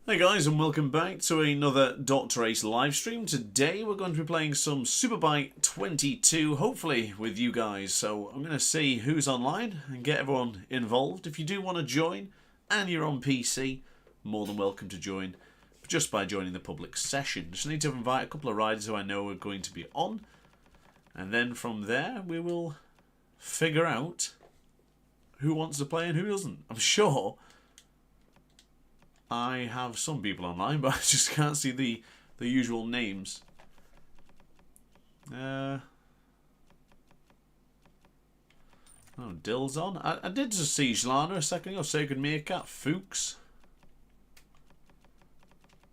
Hey guys, and welcome back to another DrAce livestream. Today we're going to be playing some Superbike 22, hopefully with you guys. So I'm going to see who's online and get everyone involved. If you do want to join and you're on PC, more than welcome to join just by joining the public session. Just need to invite a couple of riders who I know are going to be on. And then from there we will figure out who wants to play and who doesn't. I'm sure I have some people online, but I just can't see the usual names. Oh, Dill's on. I did just see Jlana a second ago. Sacred Meerkat, Fuchs.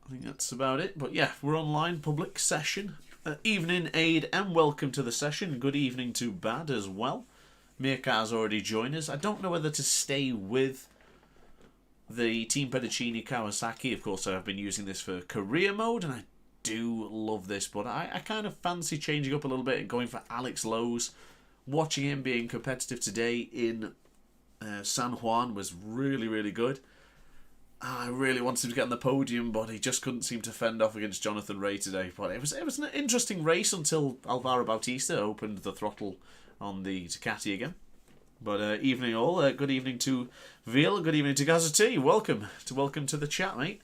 I think that's about it. But yeah, we're online, public session. Evening, Aid, and welcome to the session. Good evening to Bad as well. Meerkat has already joined us. I don't know whether to stay with the Team Pedicini Kawasaki. Of course, I've been using this for career mode, and I do love this, but I kind of fancy changing up a little bit and going for Alex Lowe's. Watching him being competitive today in San Juan was really, really good. I really wanted him to get on the podium, but he just couldn't seem to fend off against Jonathan Ray today. But it was an interesting race until Alvaro Bautista opened the throttle on the Ducati again. But evening all, good evening to Veal, good evening to Gazati. Welcome to the chat, mate.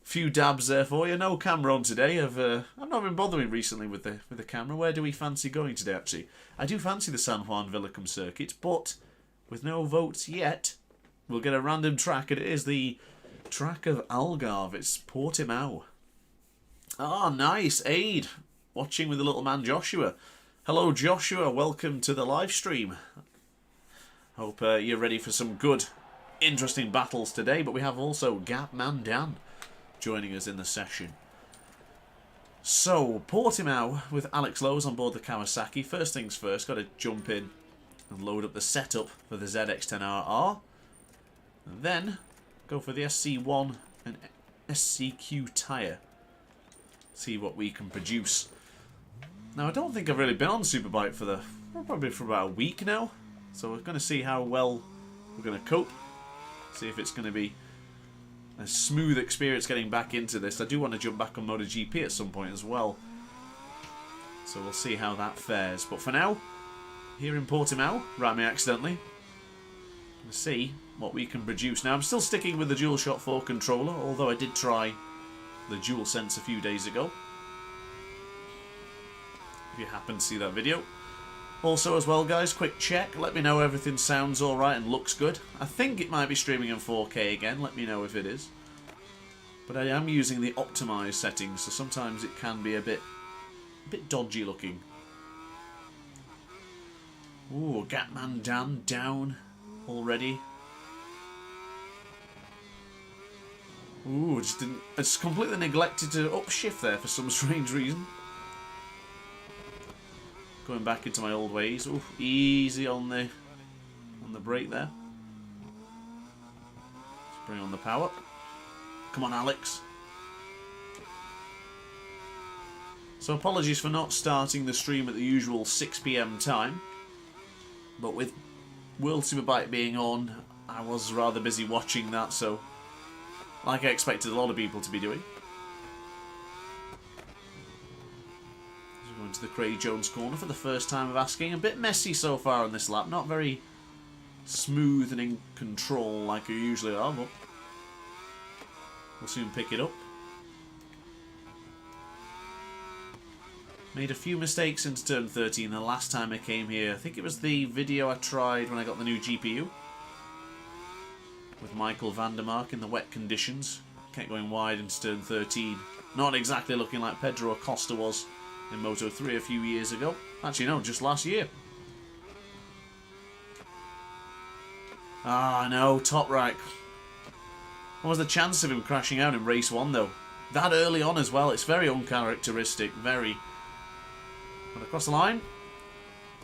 Few dabs there for you. No camera on today. I've not been bothering recently with the camera. Where do we fancy going today? Actually, I do fancy the San Juan Villicum circuit, but with no votes yet, we'll get a random track, and it is the track of Algarve. It's Portimao. Ah, nice. Aid watching with the little man Joshua. Hello, Joshua. Welcome to the live stream. Hope you're ready for some good, interesting battles today. But we have also Gapman Dan joining us in the session. So, Portimao with Alex Lowe's on board the Kawasaki. First things first, got to jump in and load up the setup for the ZX-10RR. And then go for the SC1 and SCQ tyre. See what we can produce. Now, I don't think I've really been on Superbike for probably for about a week now. So we're going to see how well we're going to cope. See if it's going to be a smooth experience getting back into this. I do want to jump back on MotoGP at some point as well. So we'll see how that fares. But for now, here in Portimao, ran me accidentally. Let's see what we can produce. Now I'm still sticking with the DualShock 4 controller, although I did try the DualSense a few days ago. If you happen to see that video. Also as well guys, quick check, let me know everything sounds alright and looks good. I think it might be streaming in 4K again, let me know if it is. But I am using the optimised settings, so sometimes it can be a bit dodgy looking. Ooh, Gatman Dan down already. Ooh, just completely neglected to upshift there for some strange reason. Going back into my old ways. Ooh, easy on the brake there. Let's bring on the power. Come on, Alex. So apologies for not starting the stream at the usual 6 PM time. But with World Superbike being on, I was rather busy watching that, so like I expected a lot of people to be doing. Going to the Craig Jones corner for the first time of asking. A bit messy so far on this lap. Not very smooth and in control like you usually are, but we'll soon pick it up. Made a few mistakes into turn 13 the last time I came here. I think it was the video I tried when I got the new GPU. With Michael Vandermark in the wet conditions. Kept going wide into turn 13. Not exactly looking like Pedro Acosta was in Moto 3 a few years ago. Actually, no, just last year. Ah, no, top right. What was the chance of him crashing out in race 1, though? That early on as well. It's very uncharacteristic, very. But across the line,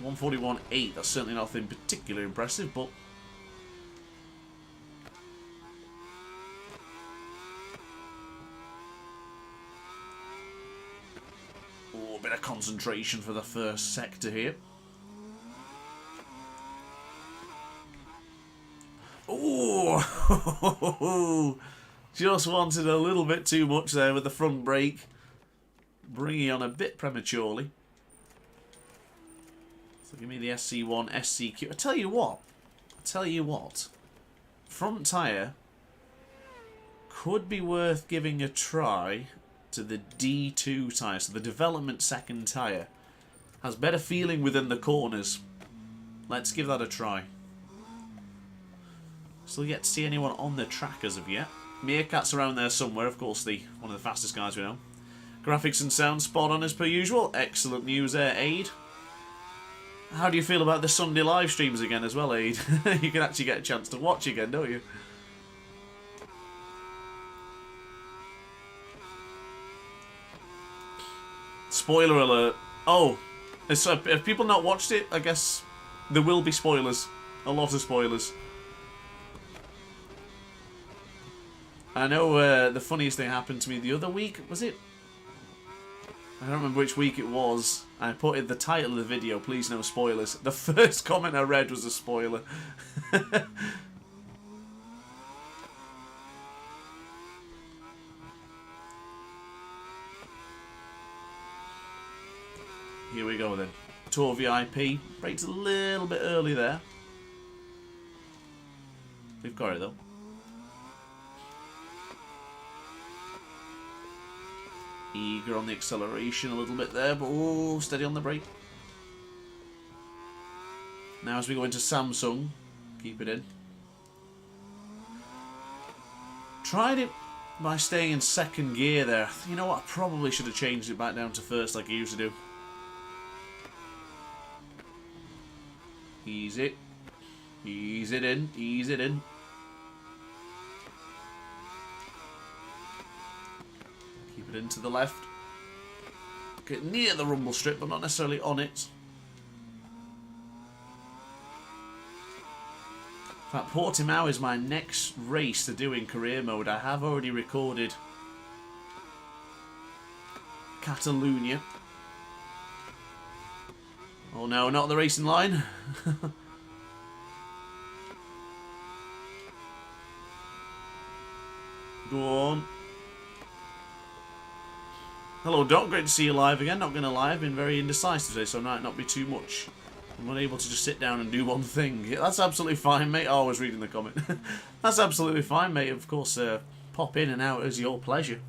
141.8. That's certainly nothing particularly impressive, but a bit of concentration for the first sector here. Oh, Just wanted a little bit too much there with the front brake. Bringing on a bit prematurely. So give me the SC1, SCQ. I tell you what. Front tyre could be worth giving a try to the D2 tyre. So the development second tyre. Has better feeling within the corners. Let's give that a try. Still yet to see anyone on the track as of yet. Meerkat's around there somewhere, of course, one of the fastest guys we know. Graphics and sound spot on as per usual. Excellent news there, Aid. How do you feel about the Sunday live streams again as well, Aid? You can actually get a chance to watch again, don't you? Spoiler alert. Oh, if people not watched it, I guess there will be spoilers. A lot of spoilers. I know the funniest thing happened to me the other week. Was it? I don't remember which week it was. I put in the title of the video, please no spoilers. The first comment I read was a spoiler. Here we go then. Tour VIP. Brakes a little bit early there. We've got it though. Eager on the acceleration a little bit there, but oh, steady on the brake. Now as we go into Samsung, keep it in. Tried it by staying in second gear there. You know what, I probably should have changed it back down to first like I used to do. Ease it. Ease it in. Ease it in. Keep it into the left. Get near the rumble strip, but not necessarily on it. In fact, Portimao is my next race to do in career mode. I have already recorded Catalunya. Oh no, not the racing line. Go on. Hello Doc, great to see you live again. Not going to lie, I've been very indecisive today, so it might not be too much. I'm not able to just sit down and do one thing. Yeah, that's absolutely fine, mate. Oh, I was reading the comment. That's absolutely fine, mate. Of course, pop in and out as your pleasure.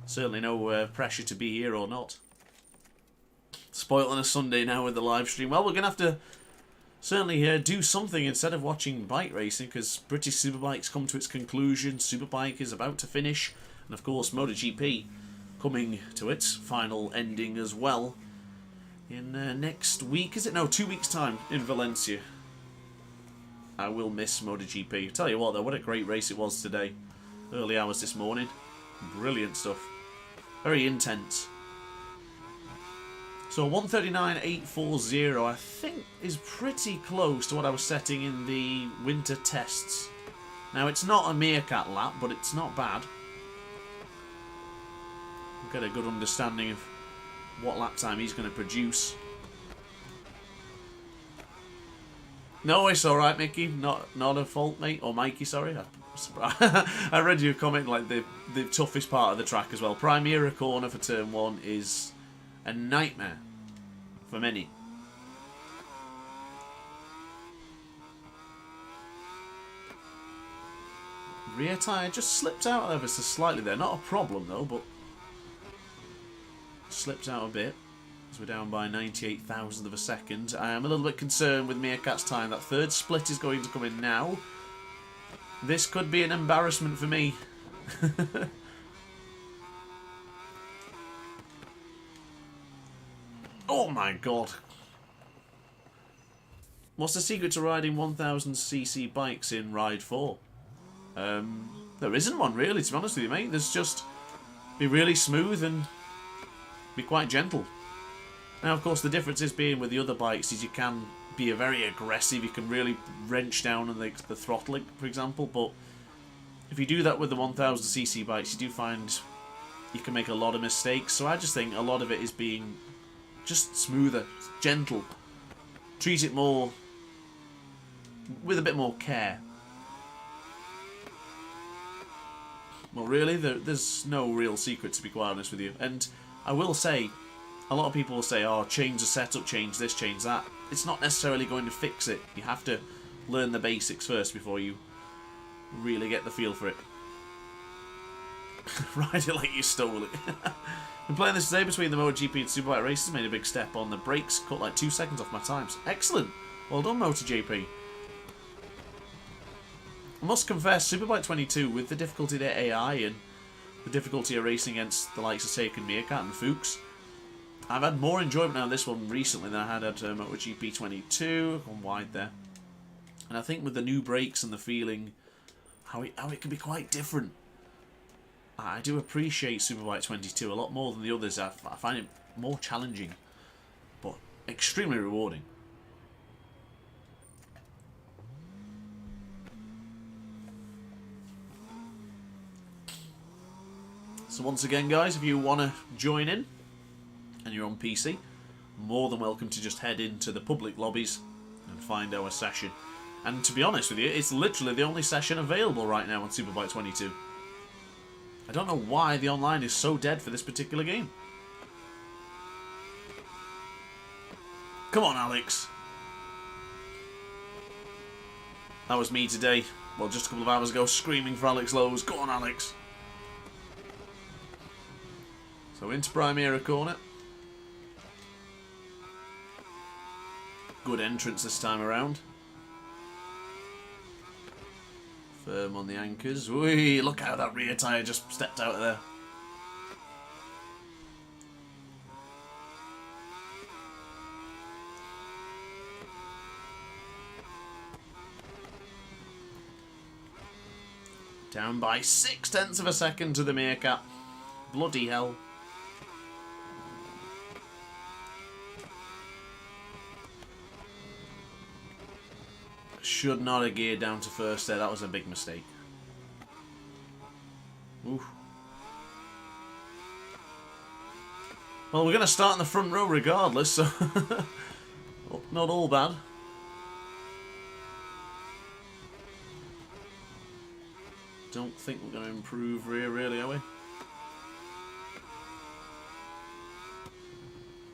Certainly no pressure to be here or not. Spoiled on a Sunday now with the live stream. Well, we're going to have to certainly do something instead of watching bike racing, because British Superbike's come to its conclusion. Superbike is about to finish. And of course, MotoGP coming to its final ending as well. In next week, is it? No, 2 weeks' time in Valencia. I will miss MotoGP. Tell you what, though, what a great race it was today. Early hours this morning. Brilliant stuff. Very intense. So 139.840, I think, is pretty close to what I was setting in the winter tests. Now, it's not a Meerkat lap, but it's not bad. I'll get a good understanding of what lap time he's going to produce. No, it's alright, Mickey. Not a fault, mate. Or Mikey, sorry. I read your comment like the toughest part of the track as well. Primera corner for turn 1 is a nightmare for many. Rear tyre just slipped out ever so slightly there. Not a problem though, but slipped out a bit as we're down by 98,000 of a second. I am a little bit concerned with Meerkat's time. That third split is going to come in now. This could be an embarrassment for me. Oh my god. What's the secret to riding 1000cc bikes in Ride 4? There isn't one really, to be honest with you, mate. There's just be really smooth and be quite gentle. Now, of course, the difference is being with the other bikes is you can be very aggressive. You can really wrench down on the throttling, for example. But if you do that with the 1000cc bikes, you do find you can make a lot of mistakes. So I just think a lot of it is being just smoother, gentle. Treat it more with a bit more care. Well, really, there's no real secret, to be quite honest with you. And I will say, a lot of people will say, oh, change the setup, change this, change that. It's not necessarily going to fix it. You have to learn the basics first before you really get the feel for it. Ride it like you stole it. Been playing this today between the MotoGP and Superbike races. Made a big step on the brakes. Cut like 2 seconds off my times. Excellent. Well done, MotoGP. I must confess, Superbike 22, with the difficulty of their AI and the difficulty of racing against the likes of Seiko and Meerkat and Fuchs, I've had more enjoyment out of this one recently than I had at MotoGP 22. I've gone wide there. And I think with the new brakes and the feeling, how it can be quite different. I do appreciate Superbike 22 a lot more than the others. I find it more challenging, but extremely rewarding. So once again, guys, if you want to join in and you're on PC, more than welcome to just head into the public lobbies and find our session. And to be honest with you, it's literally the only session available right now on Superbike 22. I don't know why the online is so dead for this particular game. Come on, Alex. That was me today. Well, just a couple of hours ago, screaming for Alex Lowe's. Go on, Alex. So into Primera corner. Good entrance this time around. Firm on the anchors. Whee, look how that rear tyre just stepped out of there. Down by 0.6 of a second to the Meerkat. Bloody hell. Should not have geared down to first there. That was a big mistake. Oof. Well, we're going to start in the front row regardless, so not all bad. Don't think we're going to improve rear, really, are we?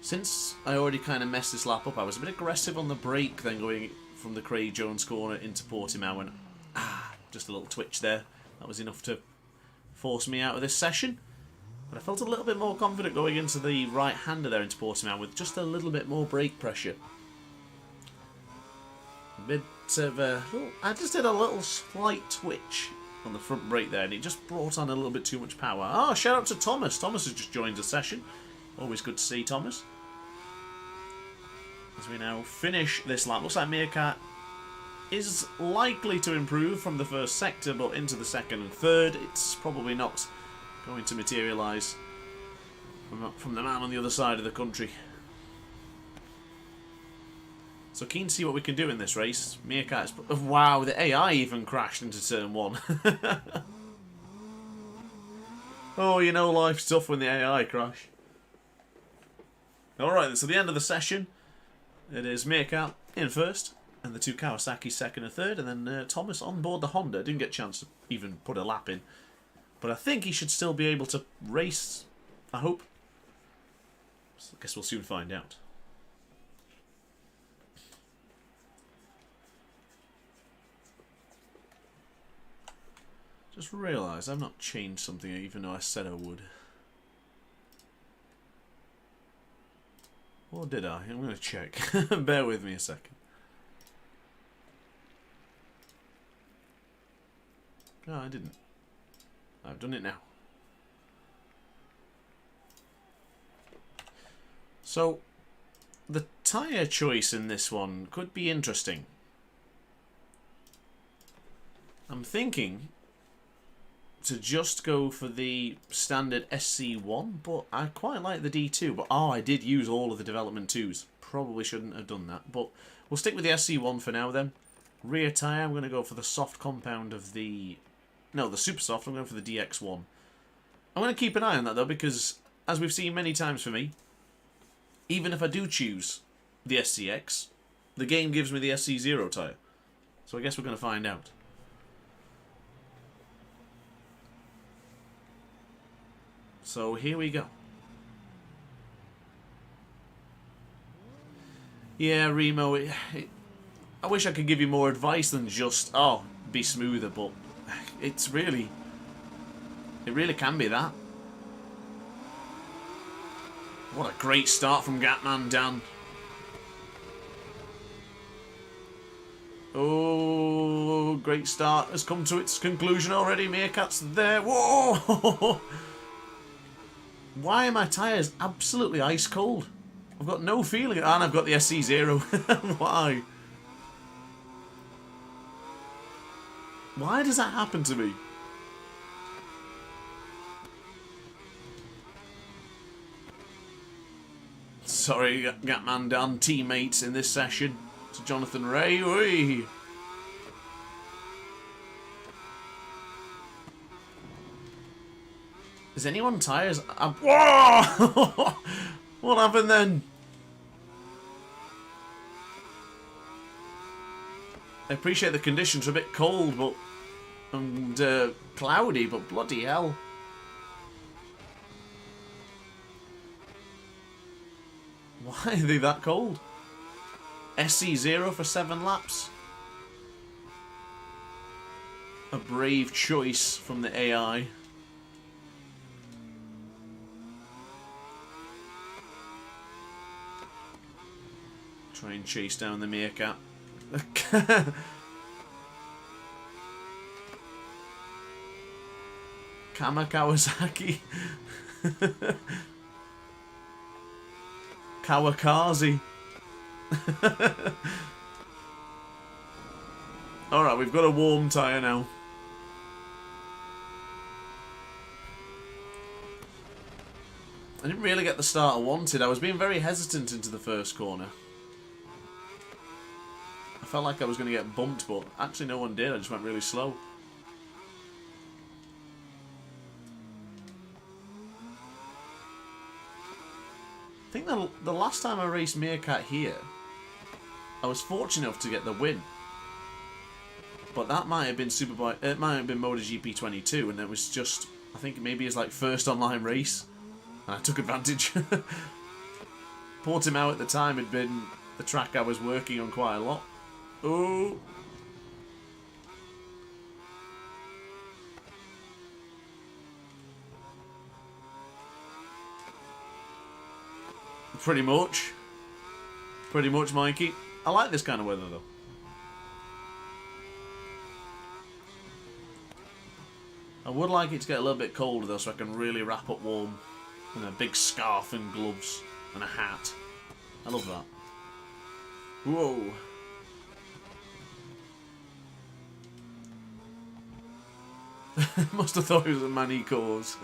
Since I already kind of messed this lap up, I was a bit aggressive on the brake, then going from the Craig Jones corner into Portimao, and just a little twitch there. That was enough to force me out of this session. But I felt a little bit more confident going into the right-hander there into Portimao with just a little bit more brake pressure. A bit of I just did a little slight twitch on the front brake there, and it just brought on a little bit too much power. Oh, shout out to Thomas. Thomas has just joined the session. Always good to see Thomas. As we now finish this lap, looks like Meerkat is likely to improve from the first sector, but into the second and third, it's probably not going to materialise from the man on the other side of the country. So keen to see what we can do in this race. Meerkat is... Wow, the AI even crashed into turn 1. Oh, you know life's tough when the AI crash. Alright, so the end of the session. It is Meerkat in first, and the two Kawasaki second and third, and then Thomas on board the Honda. Didn't get a chance to even put a lap in. But I think he should still be able to race, I hope. So I guess we'll soon find out. Just realised I've not changed something even though I said I would. Or did I? I'm going to check. Bear with me a second. No, I didn't. I've done it now. So, the tyre choice in this one could be interesting. I'm thinking to just go for the standard SC1, but I quite like the D2. But I did use all of the development 2s. Probably shouldn't have done that, but we'll stick with the SC1 for now then. Rear tyre, I'm going to go for the soft compound of the... No, the super soft, I'm going for the DX1. I'm going to keep an eye on that though, because as we've seen many times for me, even if I do choose the SCX, the game gives me the SC0 tyre. So I guess we're going to find out. So here we go. Yeah, Remo, I wish I could give you more advice than just, oh, be smoother, but it really can be that. What a great start from Gatman Dan. Oh, great start has come to its conclusion already. Meerkat's there. Whoa! Why are my tyres absolutely ice cold? I've got no feeling, and I've got the SC0. Why? Why does that happen to me? Sorry, Gatman Dan, teammates in this session. To Jonathan Ray. Oi. Is anyone tyres? Whoa! What happened then? I appreciate the conditions are a bit cold, but and cloudy, but bloody hell. Why are they that cold? SC0 for 7 laps. A brave choice from the AI. Try and chase down the meerkat. Kama Kawasaki. Kawakazi. Alright, we've got a warm tyre now. I didn't really get the start I wanted. I was being very hesitant into the first corner. I felt like I was going to get bumped, but actually no one did. I just went really slow. I think the last time I raced Meerkat here, I was fortunate enough to get the win. But that might have been Superbike. It might have been MotoGP 22, and it was just, I think maybe it's like first online race, and I took advantage. Portimao at the time had been the track I was working on quite a lot. Oh. Pretty much, Mikey. I like this kind of weather though. I would like it to get a little bit colder though, so I can really wrap up warm. And a big scarf and gloves and a hat. I love that. Whoa. Must have thought it was a mani cause.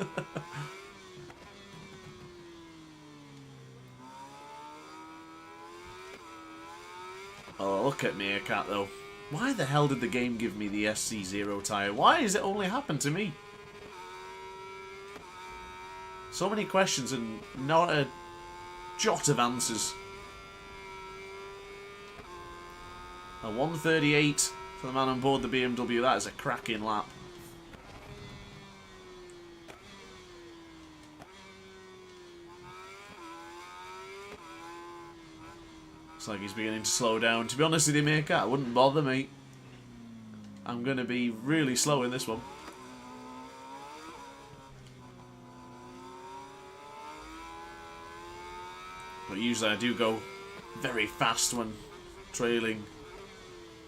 Oh, look at Meerkat though. Why the hell did the game give me the SC0 tyre? Why has it only happened to me? So many questions and not a jot of answers. A 1:38 for the man on board the BMW. That is a cracking lap. Looks like he's beginning to slow down. To be honest with you, Meerkat, it wouldn't bother me. I'm going to be really slow in this one. But usually I do go very fast when trailing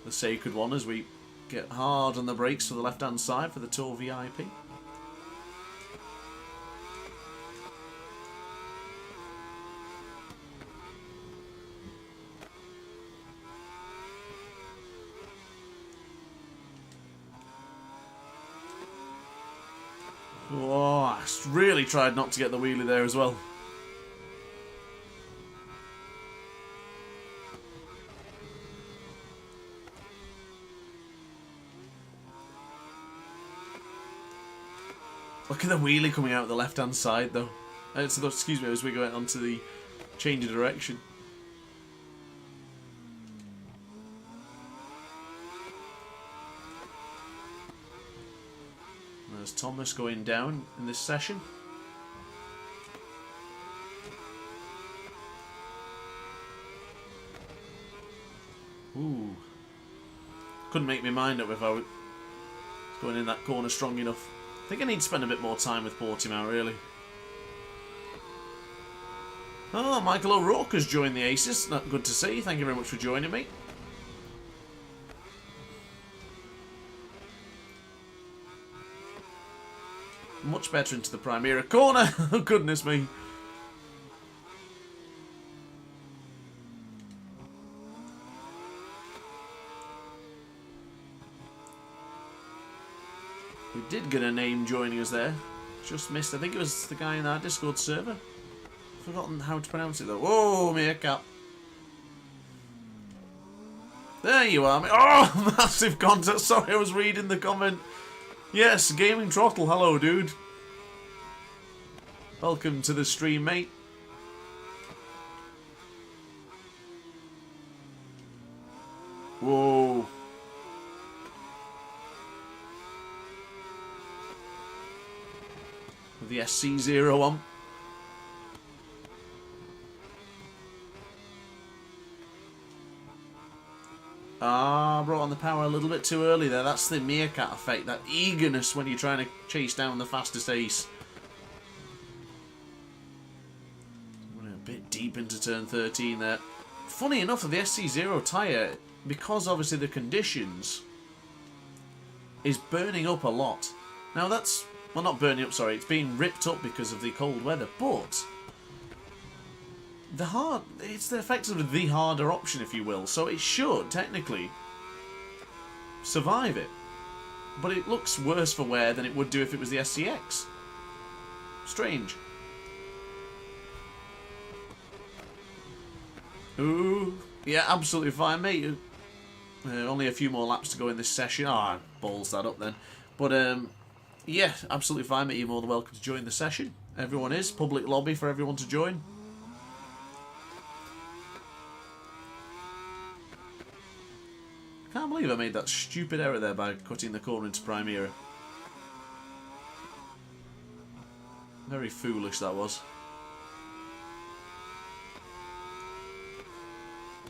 the Sacred One as we get hard on the brakes for the left-hand side for the Tour VIP. Oh, I really tried not to get the wheelie there as well. Look at the wheelie coming out the left-hand side, though. Excuse me, as we go onto the change of direction. There's Thomas going down in this session. Ooh. Couldn't make my mind up if I was going in that corner strong enough. I think I need to spend a bit more time with Portimao, really. Oh, Michael O'Rourke has joined the Aces. Not good to see. Thank you very much for joining me. Much better into the Primera corner. Oh, goodness me. We did get a name joining us there. Just missed. I think it was the guy in our Discord server. Forgotten how to pronounce it though. Whoa, Meerkat. There you are. Oh, massive contact. Sorry, I was reading the comment. Yes, Gaming Trottle. Hello, dude. Welcome to the stream, mate. Whoa. With the SC0 on. Ah, brought on the power a little bit too early there. That's the Meerkat effect, that eagerness when you're trying to chase down the fastest ace. We're a bit deep into turn 13 there. Funny enough, the SC0 tyre, because obviously the conditions, is burning up a lot. Now that's, well, not burning up, sorry, it's being ripped up because of the cold weather, but it's effectively the harder option, if you will, so it should technically survive it. But it looks worse for wear than it would do if it was the SCX. Strange. Ooh, yeah, absolutely fine, mate. Only a few more laps to go in this session. Ah, balls that up then. But yeah, absolutely fine, mate. You're more than welcome to join the session. Everyone is. Public lobby for everyone to join. Can't believe I made that stupid error there by cutting the corner into Primera. Very foolish that was.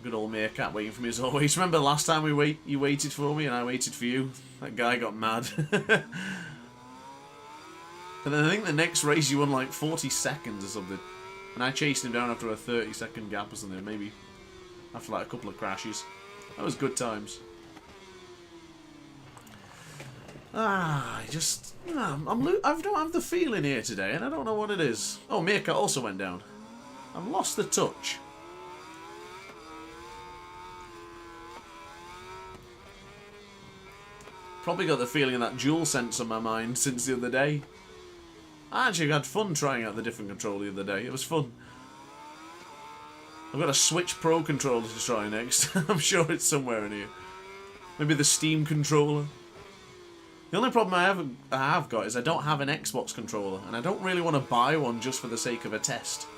Good old Meerkat waiting for me as always. Remember last time you waited for me and I waited for you? That guy got mad. And then I think the next race you won like 40 seconds or something. And I chased him down after a 30-second gap or something, maybe after like a couple of crashes. That was good times. I don't have the feeling here today, and I don't know what it is. Oh, Meerkat also went down. I've lost the touch. Probably got the feeling of that dual sense on my mind since the other day. I actually had fun trying out the different controller the other day. It was fun. I've got a Switch Pro controller to try next. I'm sure it's somewhere in here. Maybe the Steam controller. The only problem I have got is I don't have an Xbox controller, and I don't really want to buy one just for the sake of a test.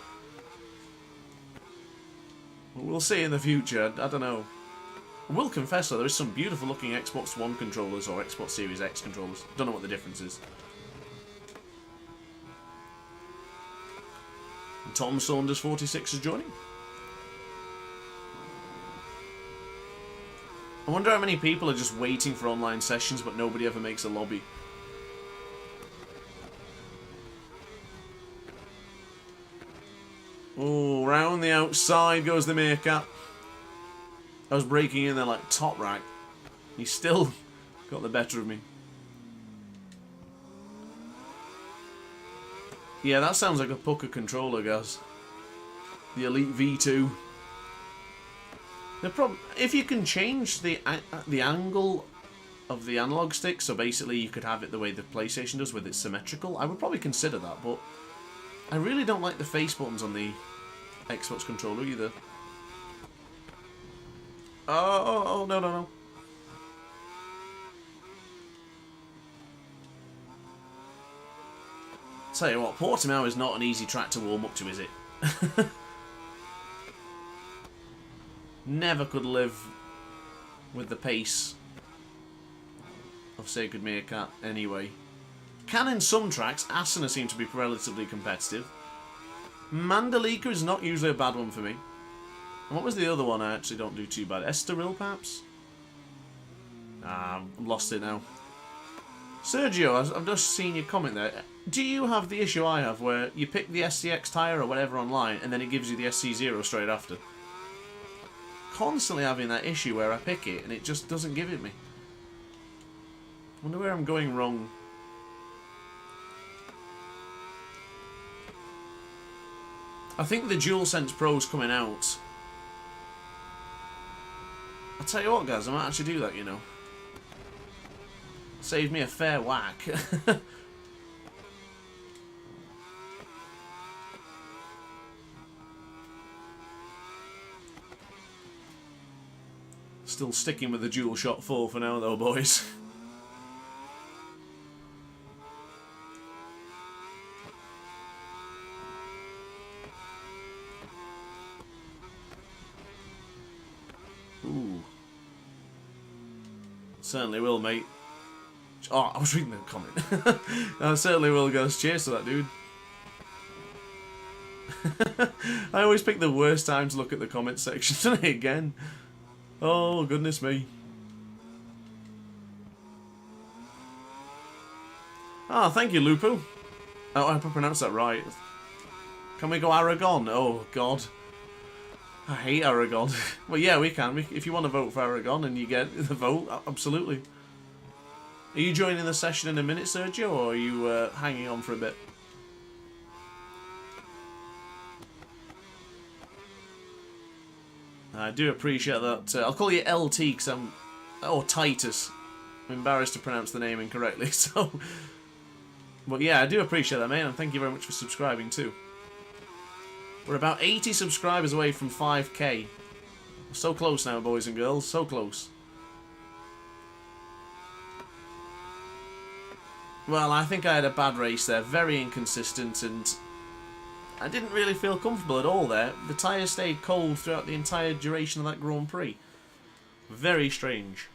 We'll see in the future. I don't know. I will confess though, there is some beautiful looking Xbox One controllers or Xbox Series X controllers. Don't know what the difference is. And Tom Saunders 46 is joining. I wonder how many people are just waiting for online sessions but nobody ever makes a lobby. Oh, round the outside goes the Meerkat. I was breaking in there like top right. He still got the better of me. Yeah, that sounds like a pucker controller, guys. The Elite V2. The problem, if you can change the angle of the analog stick, so basically you could have it the way the PlayStation does with it symmetrical, I would probably consider that, but I really don't like the face buttons on the Xbox controller either. Oh, no, no, no. Tell you what, Portimao is not an easy track to warm up to, is it? Never could live with the pace of Sacred Meerkat anyway. Can in some tracks. Asuna seem to be relatively competitive. Mandalika is not usually a bad one for me. And what was the other one I actually don't do too bad? Estoril, perhaps? Ah, I've lost it now. Sergio, I've just seen your comment there. Do you have the issue I have where you pick the SCX tyre or whatever online and then it gives you the SC0 straight after? Constantly having that issue where I pick it and it just doesn't give it me. Wonder where I'm going wrong. I think the DualSense Pro's coming out. I'll tell you what, guys, I might actually do that, you know. Save me a fair whack. Still sticking with the DualShock 4 for now, though, boys. Ooh. Certainly will, mate. Oh, I was reading the comment. I certainly will, guys. Cheers to that, dude. I always pick the worst time to look at the comment section today again. Oh, goodness me. Ah, thank you, Lupo. Oh, I hope I pronounced that right. Can we go Aragon? Oh, God. I hate Aragon. Well, yeah, we can. If you want to vote for Aragon and you get the vote, absolutely. Are you joining the session in a minute, Sergio, or are you hanging on for a bit? I do appreciate that. I'll call you LT because I'm... or Titus. I'm embarrassed to pronounce the name incorrectly, so... But yeah, I do appreciate that, mate, and thank you very much for subscribing too. We're about 80 subscribers away from 5k. We're so close now, boys and girls, so close. Well, I think I had a bad race there, very inconsistent, and I didn't really feel comfortable at all there. The tyre stayed cold throughout the entire duration of that Grand Prix. Very strange.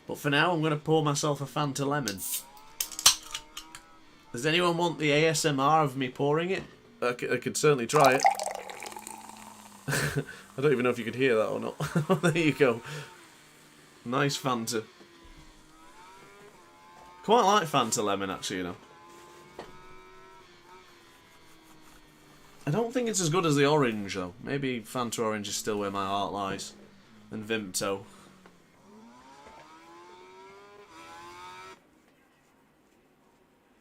But for now, I'm going to pour myself a Fanta Lemon. Does anyone want the ASMR of me pouring it? I could certainly try it. I don't even know if you could hear that or not. There you go. Nice Fanta. Quite like Fanta Lemon, actually, you know. I don't think it's as good as the orange, though. Maybe Fanta Orange is still where my heart lies. And Vimto.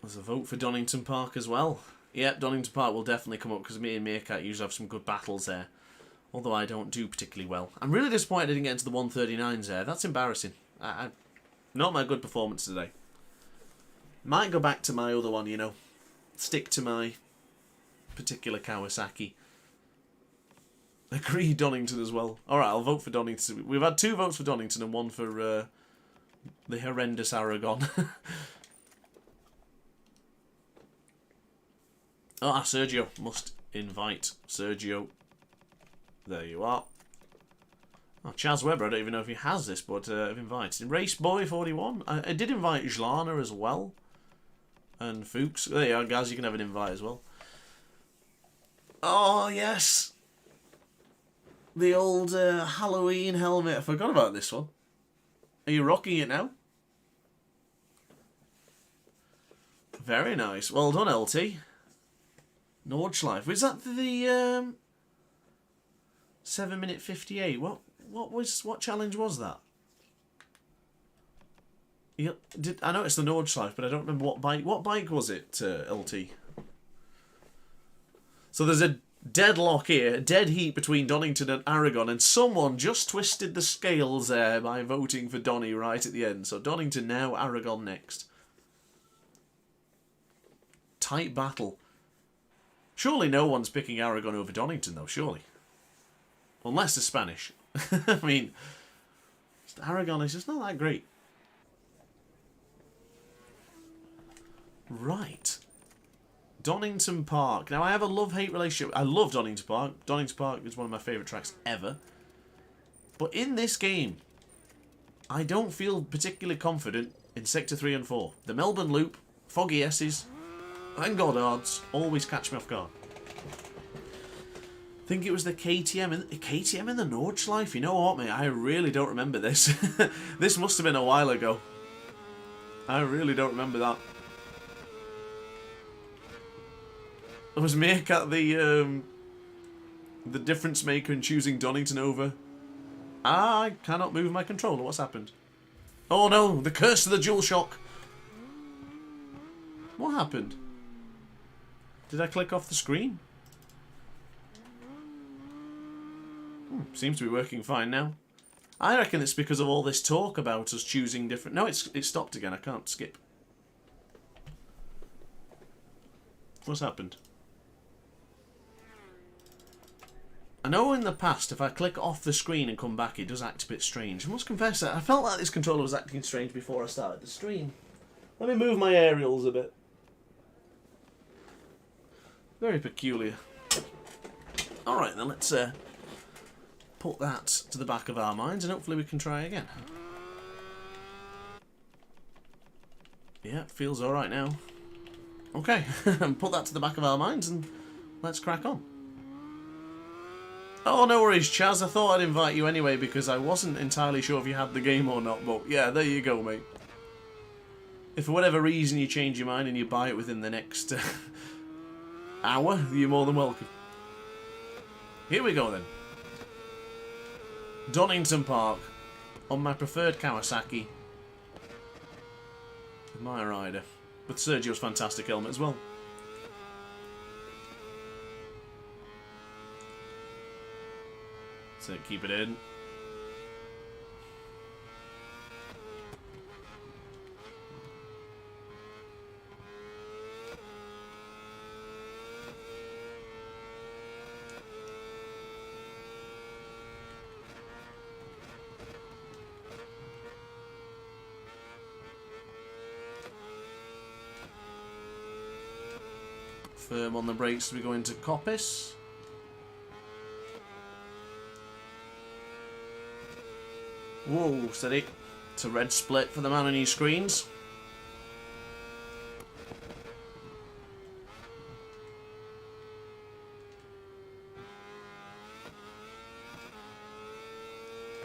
There's a vote for Donington Park as well. Yep, Donington Park will definitely come up because me and Meerkat usually have some good battles there. Although I don't do particularly well. I'm really disappointed I didn't get into the 139s there. That's embarrassing. Not my good performance today. Might go back to my other one, you know. Stick to my particular Kawasaki. Agree Donington as well. Alright, I'll vote for Donington. We've had 2 votes for Donington and 1 for the horrendous Aragon. Ah, Sergio. Must invite Sergio. There you are. Oh, Chaz Webber, I don't even know if he has this, but I've invited him. Race Boy 41. I did invite Jlana as well. And Fuchs. There you are, guys. You can have an invite as well. Oh, yes. The old Halloween helmet. I forgot about this one. Are you rocking it now? Very nice. Well done, LT. Nordschleife. Was that the 7 minute 58? What challenge was that? Yeah, I know it's the Nordschleife, but I don't remember what bike. What bike was it, LT? So there's a deadlock here, a dead heat between Donington and Aragon, and someone just twisted the scales there by voting for Donny right at the end. So Donington now, Aragon next. Tight battle. Surely no one's picking Aragon over Donington, though, surely. Unless they're Spanish. I mean, Aragon is just not that great. Right. Donington Park. Now, I have a love-hate relationship. I love Donington Park. Donington Park is one of my favourite tracks ever. But in this game, I don't feel particularly confident in Sector 3 and 4. The Melbourne Loop, Foggy S's, and Goddards always catch me off guard. think it was the KTM in the Nordschleife. You know what, mate? I really don't remember this. This must have been a while ago. I really don't remember that. Was Meerkat the difference maker in choosing Donington over? I cannot move my controller. What's happened? Oh no, the curse of the DualShock. What happened? Did I click off the screen? Seems to be working fine now. I reckon it's because of all this talk about us choosing different... No, it stopped again. I can't skip. What's happened? I know in the past, if I click off the screen and come back, it does act a bit strange. I must confess that I felt like this controller was acting strange before I started the stream. Let me move my aerials a bit. Very peculiar. Alright then, let's put that to the back of our minds and hopefully we can try again. Yeah, feels alright now. Okay, put that to the back of our minds and let's crack on. Oh, no worries, Chaz. I thought I'd invite you anyway because I wasn't entirely sure if you had the game or not, but yeah, there you go, mate. If for whatever reason you change your mind and you buy it within the next hour, you're more than welcome. Here we go then. Donington Park on my preferred Kawasaki with my rider with Sergio's fantastic helmet as well. So keep it in. Firm on the brakes as we go into Coppice. Whoa, steady. It's a red split for the man on your screens.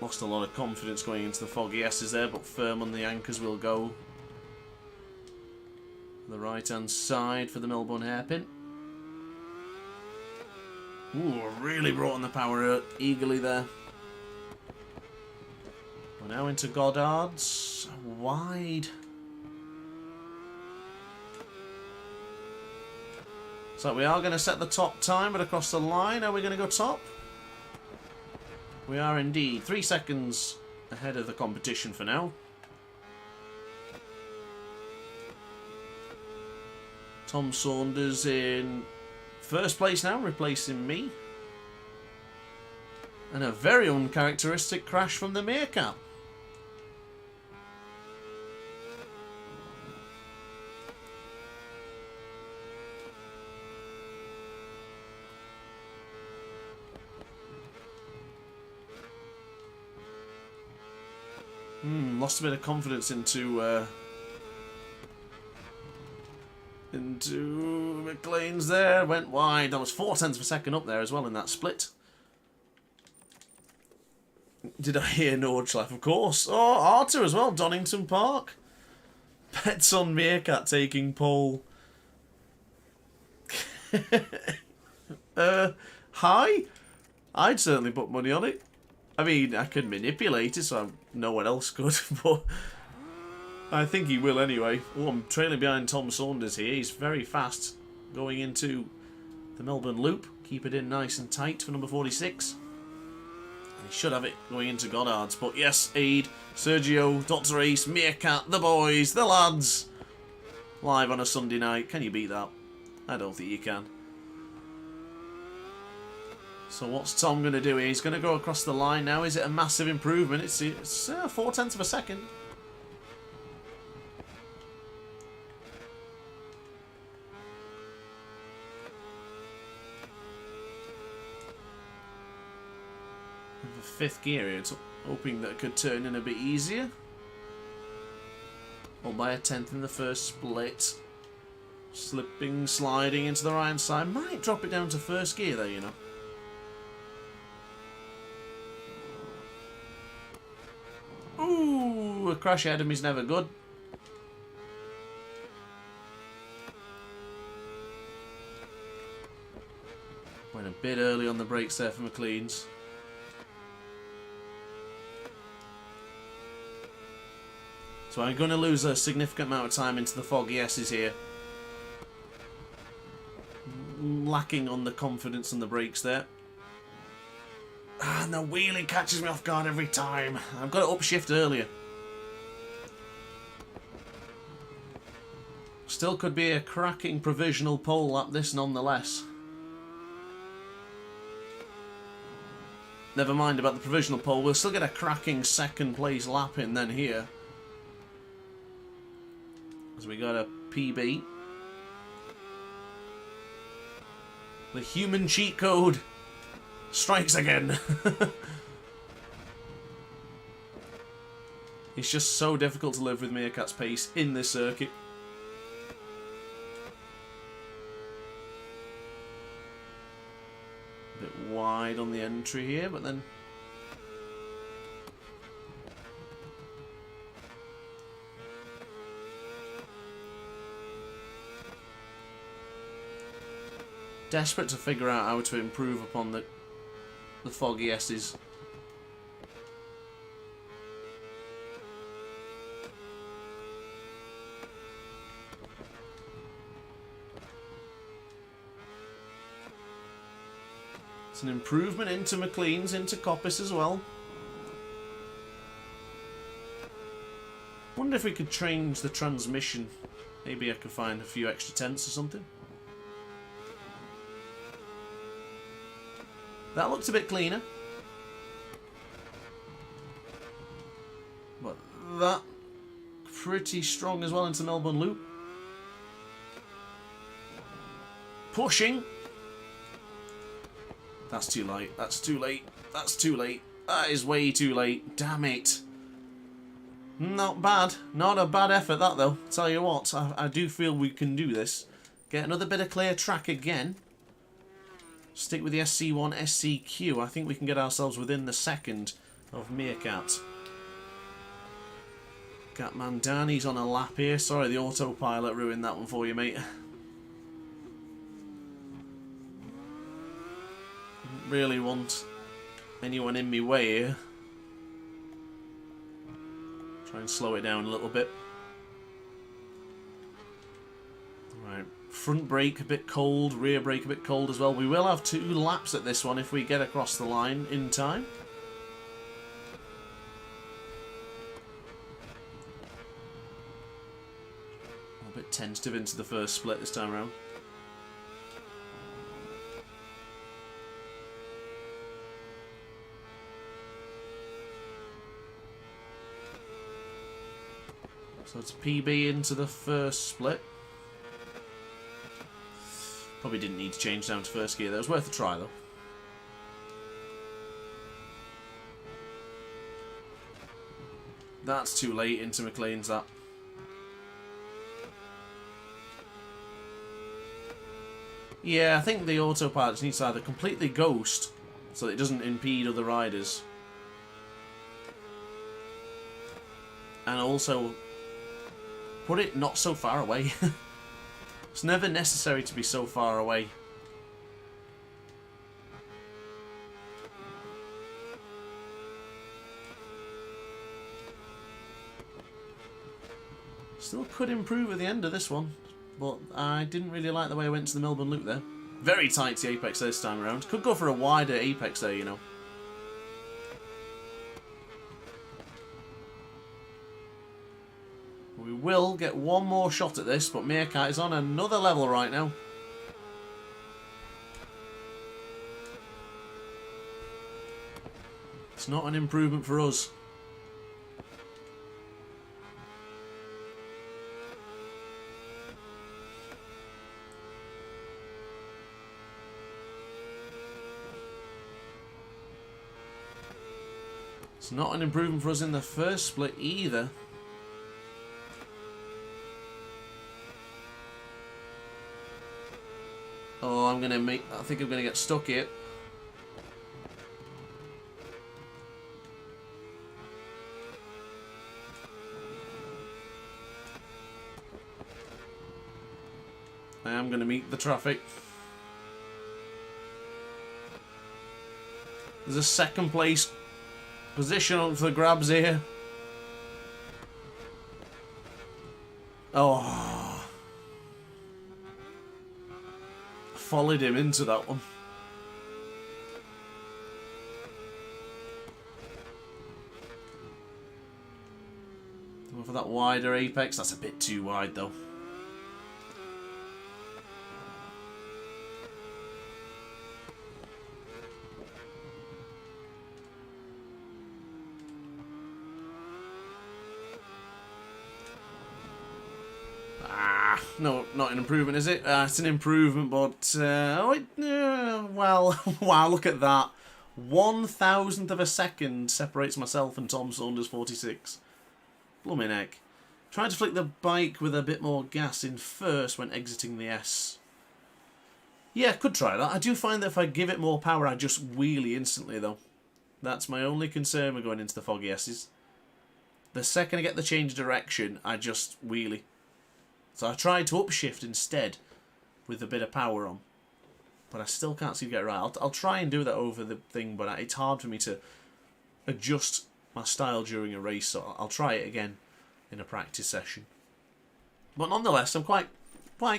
Lost a lot of confidence going into the foggy S's there, but firm on the anchors will go. The right hand side for the Melbourne hairpin. Ooh, really brought on the power eagerly there. We're now into Goddard's. Wide. So we are going to set the top time, but across the line, are we going to go top? We are indeed. 3 seconds ahead of the competition for now. Tom Saunders in first place now, replacing me. And a very uncharacteristic crash from the Meerkat. Lost a bit of confidence into McLean's there. Went wide. That was 0.4 of a second up there as well in that split. Did I hear Nordschleife? Of course. Oh, Arthur as well. Donington Park. Bets on Meerkat taking pole. Hi? I'd certainly put money on it. I mean, I could manipulate it so no one else could, but I think he will anyway. Oh, I'm trailing behind Tom Saunders here. He's very fast going into the Melbourne Loop. Keep it in nice and tight for number 46. And he should have it going into Goddard's. But yes, Aid, Sergio, DrAce, Meerkat, the boys, the lads. Live on a Sunday night. Can you beat that? I don't think you can. So what's Tom going to do here? He's going to go across the line now. Is it a massive improvement? It's 0.4 of a second. The fifth gear here. It's hoping that it could turn in a bit easier. Or by a 10th in the first split. Slipping, sliding into the right hand side. Might drop it down to first gear there, you know. crash ahead of me is never good. Went a bit early on the brakes there for McLean's. So I'm going to lose a significant amount of time into the foggy S's here. Lacking on the confidence on the brakes there. And the wheelie catches me off guard every time. I've got to upshift earlier. Still could be a cracking provisional pole lap this nonetheless. Never mind about the provisional pole, we'll still get a cracking second place lap in then here. As we got a PB. The human cheat code strikes again. It's just so difficult to live with Meerkat's pace in this circuit. A bit wide on the entry here, but then... desperate to figure out how to improve upon the foggy S's. It's an improvement into McLean's, into Coppice as well. Wonder if we could change the transmission. Maybe I could find a few extra tenths or something. That looks a bit cleaner. But that pretty strong as well into Melbourne Loop. Pushing. That's too late. That's too late. That's too late. That is way too late. Damn it. Not bad. Not a bad effort that though. Tell you what, I do feel we can do this. Get another bit of clear track again. Stick with the SC1, SCQ. I think we can get ourselves within the second of Meerkat. Gatmandani's on a lap here. Sorry, the autopilot ruined that one for you, mate. Didn't really want anyone in me way here. Try and slow it down a little bit. Right. Front brake a bit cold, rear brake a bit cold as well. We will have 2 laps at this one if we get across the line in time. A bit tentative into the first split this time around. So it's PB into the first split. Probably didn't need to change down to first gear. That was worth a try, though. That's too late into McLean's, that. Yeah, I think the autopilot needs to either completely ghost so that it doesn't impede other riders. And also put it not so far away. It's never necessary to be so far away. Still could improve at the end of this one, but I didn't really like the way I went to the Melbourne Loop there. Very tight to the apex this time around. Could go for a wider apex there, you know. We will get one more shot at this, but Meerkat is on another level right now. It's not an improvement for us. It's not an improvement for us in the first split either. Oh, I think I'm gonna get stuck here. I am going to meet the traffic. There's a second place position up for the grabs here. Oh. Followed him into that one. Go for that wider apex. That's a bit too wide though. No, not an improvement, is it? It's an improvement, but... well, wow, look at that. 1,000th of a second separates myself and Tom Saunders 46. Blooming heck. Try to flick the bike with a bit more gas in first when exiting the S. Yeah, could try that. I do find that if I give it more power, I just wheelie instantly, though. That's my only concern with going into the foggy S's. The second I get the change of direction, I just wheelie. So I tried to upshift instead with a bit of power on. But I still can't seem to get it right. I'll try and do that over the thing, but it's hard for me to adjust my style during a race. So I'll try it again in a practice session. But nonetheless, I'm quite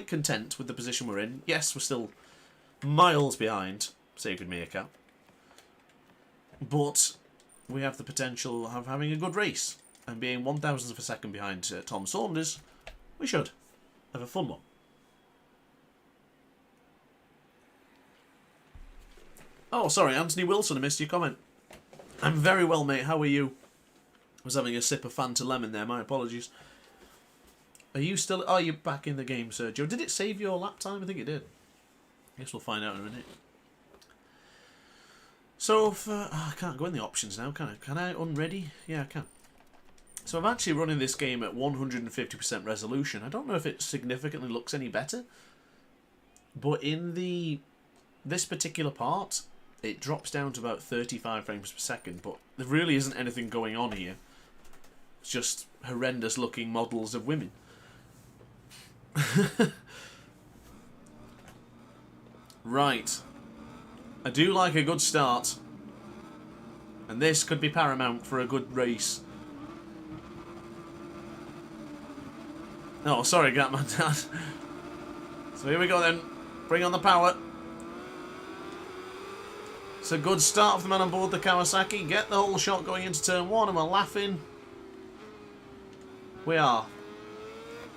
content with the position we're in. Yes, we're still miles behind Sacred Meerkat. But we have the potential of having a good race. And being 1,000th of a second behind Tom Saunders, we should have a fun one. Oh, sorry, Anthony Wilson, I missed your comment. I'm very well, mate. How are you? I was having a sip of Fanta Lemon there. My apologies. Are you still... Oh, you're back in the game, Sergio. Did it save your lap time? I think it did. Guess we'll find out in a minute. So, I can't go in the options now, can I? Can I unready? Yeah, I can. So I'm actually running this game at 150% resolution. I don't know if it significantly looks any better. But in this particular part, it drops down to about 35 frames per second. But there really isn't anything going on here. It's just horrendous looking models of women. Right. I do like a good start. And this could be paramount for a good race. Oh, sorry, Gatman. So here we go then. Bring on the power. It's a good start for the man on board the Kawasaki. Get the whole shot going into turn one and we're laughing. We are.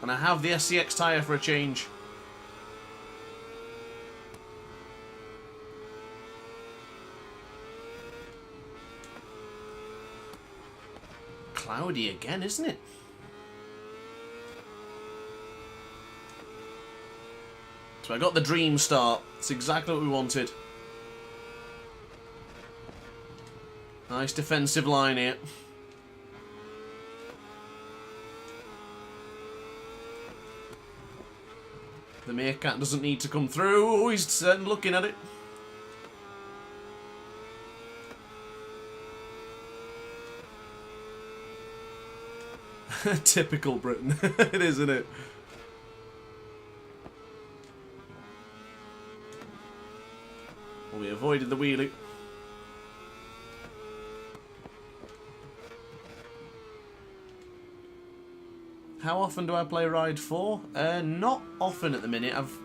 And I have the SCX tyre for a change. Cloudy again, isn't it? So I got the dream start. It's exactly what we wanted. Nice defensive line here. The Meerkat doesn't need to come through. Oh, he's looking at it. Typical Britain. It is, isn't it? Well, we avoided the wheelie. How often do I play Ride 4? Not often at the minute. I've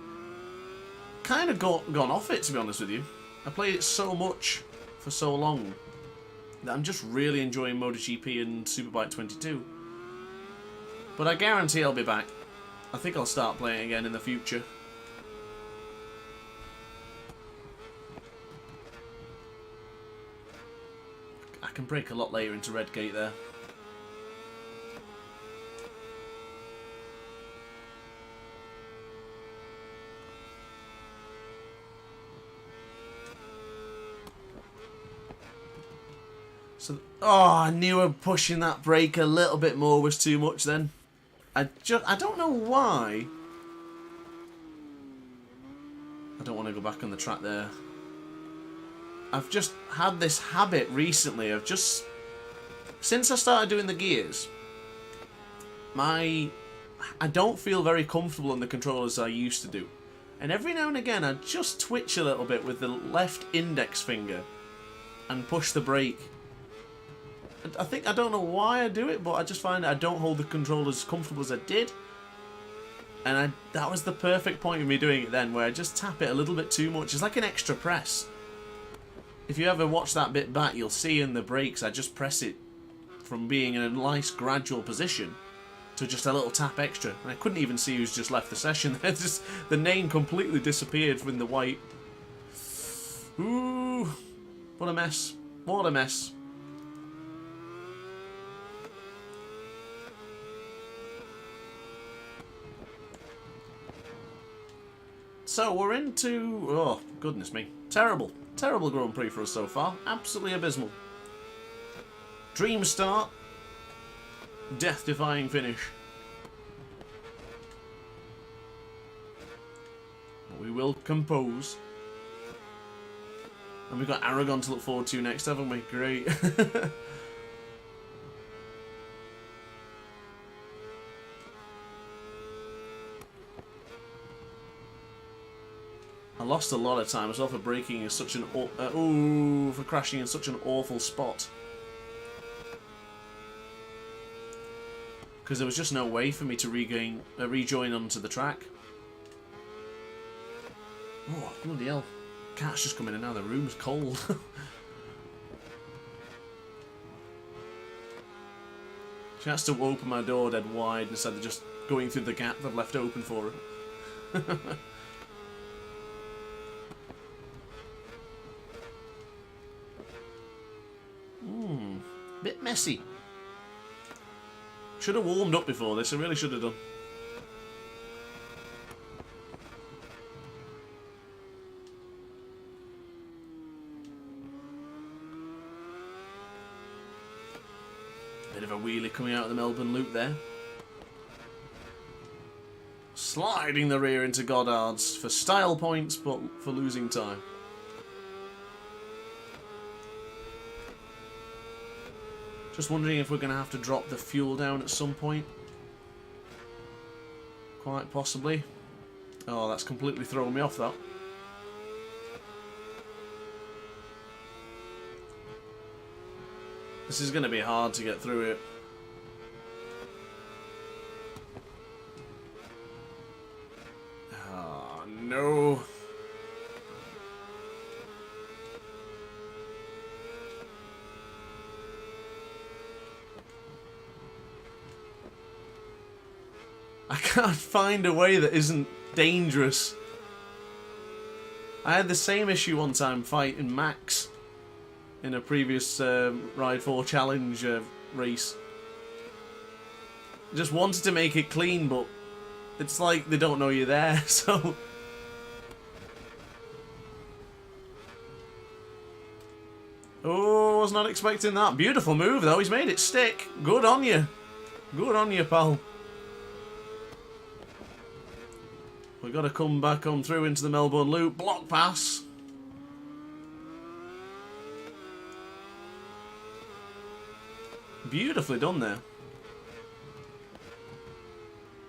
kind of gone off it, to be honest with you. I played it so much for so long that I'm just really enjoying MotoGP and Superbike 22. But I guarantee I'll be back. I think I'll start playing again in the future. I can break a lot later into Redgate there. So, I knew pushing that brake a little bit more was too much then. I don't know why. I don't want to go back on the track there. I've just had this habit recently of just... Since I started doing the gears, I don't feel very comfortable in the controllers I used to do. And every now and again I just twitch a little bit with the left index finger and push the brake. I don't know why I do it, but I just find I don't hold the controller as comfortable as I did. And that was the perfect point of me doing it then, where I just tap it a little bit too much. It's like an extra press. If you ever watch that bit back, you'll see in the brakes I just press it from being in a nice gradual position to just a little tap extra. And I couldn't even see who's just left the session. Just the name completely disappeared from the white. Ooh, what a mess. What a mess. So we're into, oh goodness me, terrible Grand Prix for us so far, absolutely abysmal. Dream start, death-defying finish. But we will compose. And we've got Aragon to look forward to next, haven't we? Great. I lost a lot of time as well for braking in such an for crashing in such an awful spot. Because there was just no way for me to rejoin onto the track. Oh, bloody hell. Cat's just coming in now, the room's cold. She has to open my door dead wide instead of just going through the gap I've left open for her. Bit messy. Should have warmed up before this, I really should have done. Bit of a wheelie coming out of the Melbourne loop there. Sliding the rear into Goddard's for style points, but for losing time. Just wondering if we're going to have to drop the fuel down at some point. Quite possibly. Oh, that's completely thrown me off, that. This is going to be hard to get through it. Oh, no. I can't find a way that isn't dangerous. I had the same issue one time fighting Max in a previous Ride 4 Challenge race. Just wanted to make it clean, but it's like they don't know you're there, so... Oh, was not expecting that. Beautiful move, though. He's made it stick. Good on you. Good on you, pal. We've got to come back on through into the Melbourne loop. Block pass. Beautifully done there.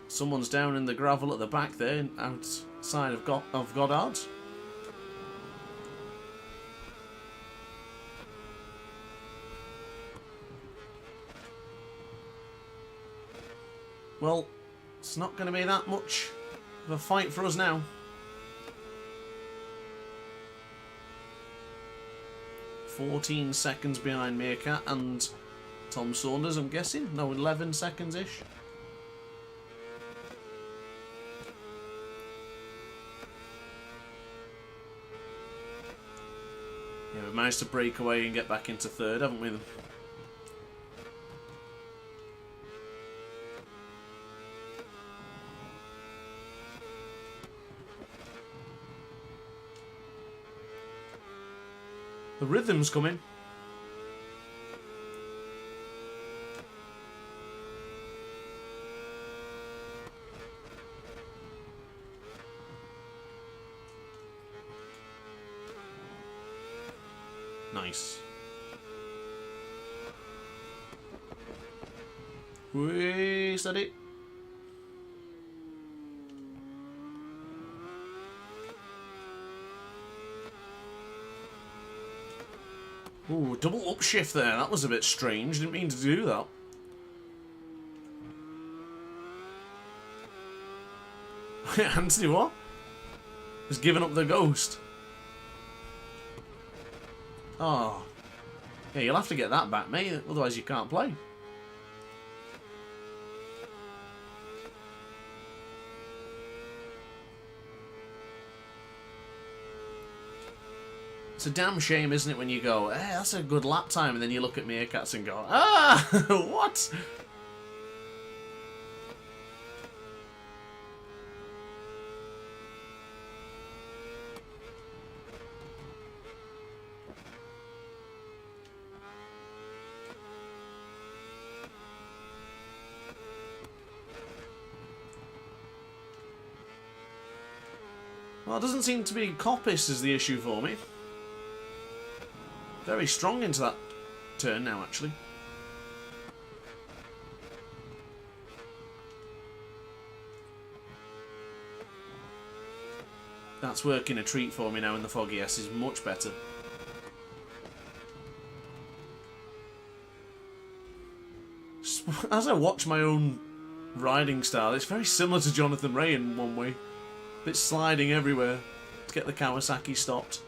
Someone's down in the gravel at the back there, outside of Goddard's. Well, it's not going to be that much of a fight for us now. "14 seconds behind Meerkat and Tom Saunders, I'm guessing. No, 11 seconds-ish. Yeah, we've managed to break away and get back into third, haven't we? The rhythm's coming. Nice. Whee, steady. Ooh, double upshift there. That was a bit strange. Didn't mean to do that. Anthony, what? Has given up the ghost. Oh. Yeah, you'll have to get that back, mate. Otherwise you can't play. It's a damn shame, isn't it, when you go, hey, that's a good lap time, and then you look at Meerkats and go, ah, what? Well, it doesn't seem to be Coppice is the issue for me. Very strong into that turn now, actually. That's working a treat for me now in the Foggy S is much better. As I watch my own riding style, it's very similar to Jonathan Ray in one way. Bit sliding everywhere to get the Kawasaki stopped.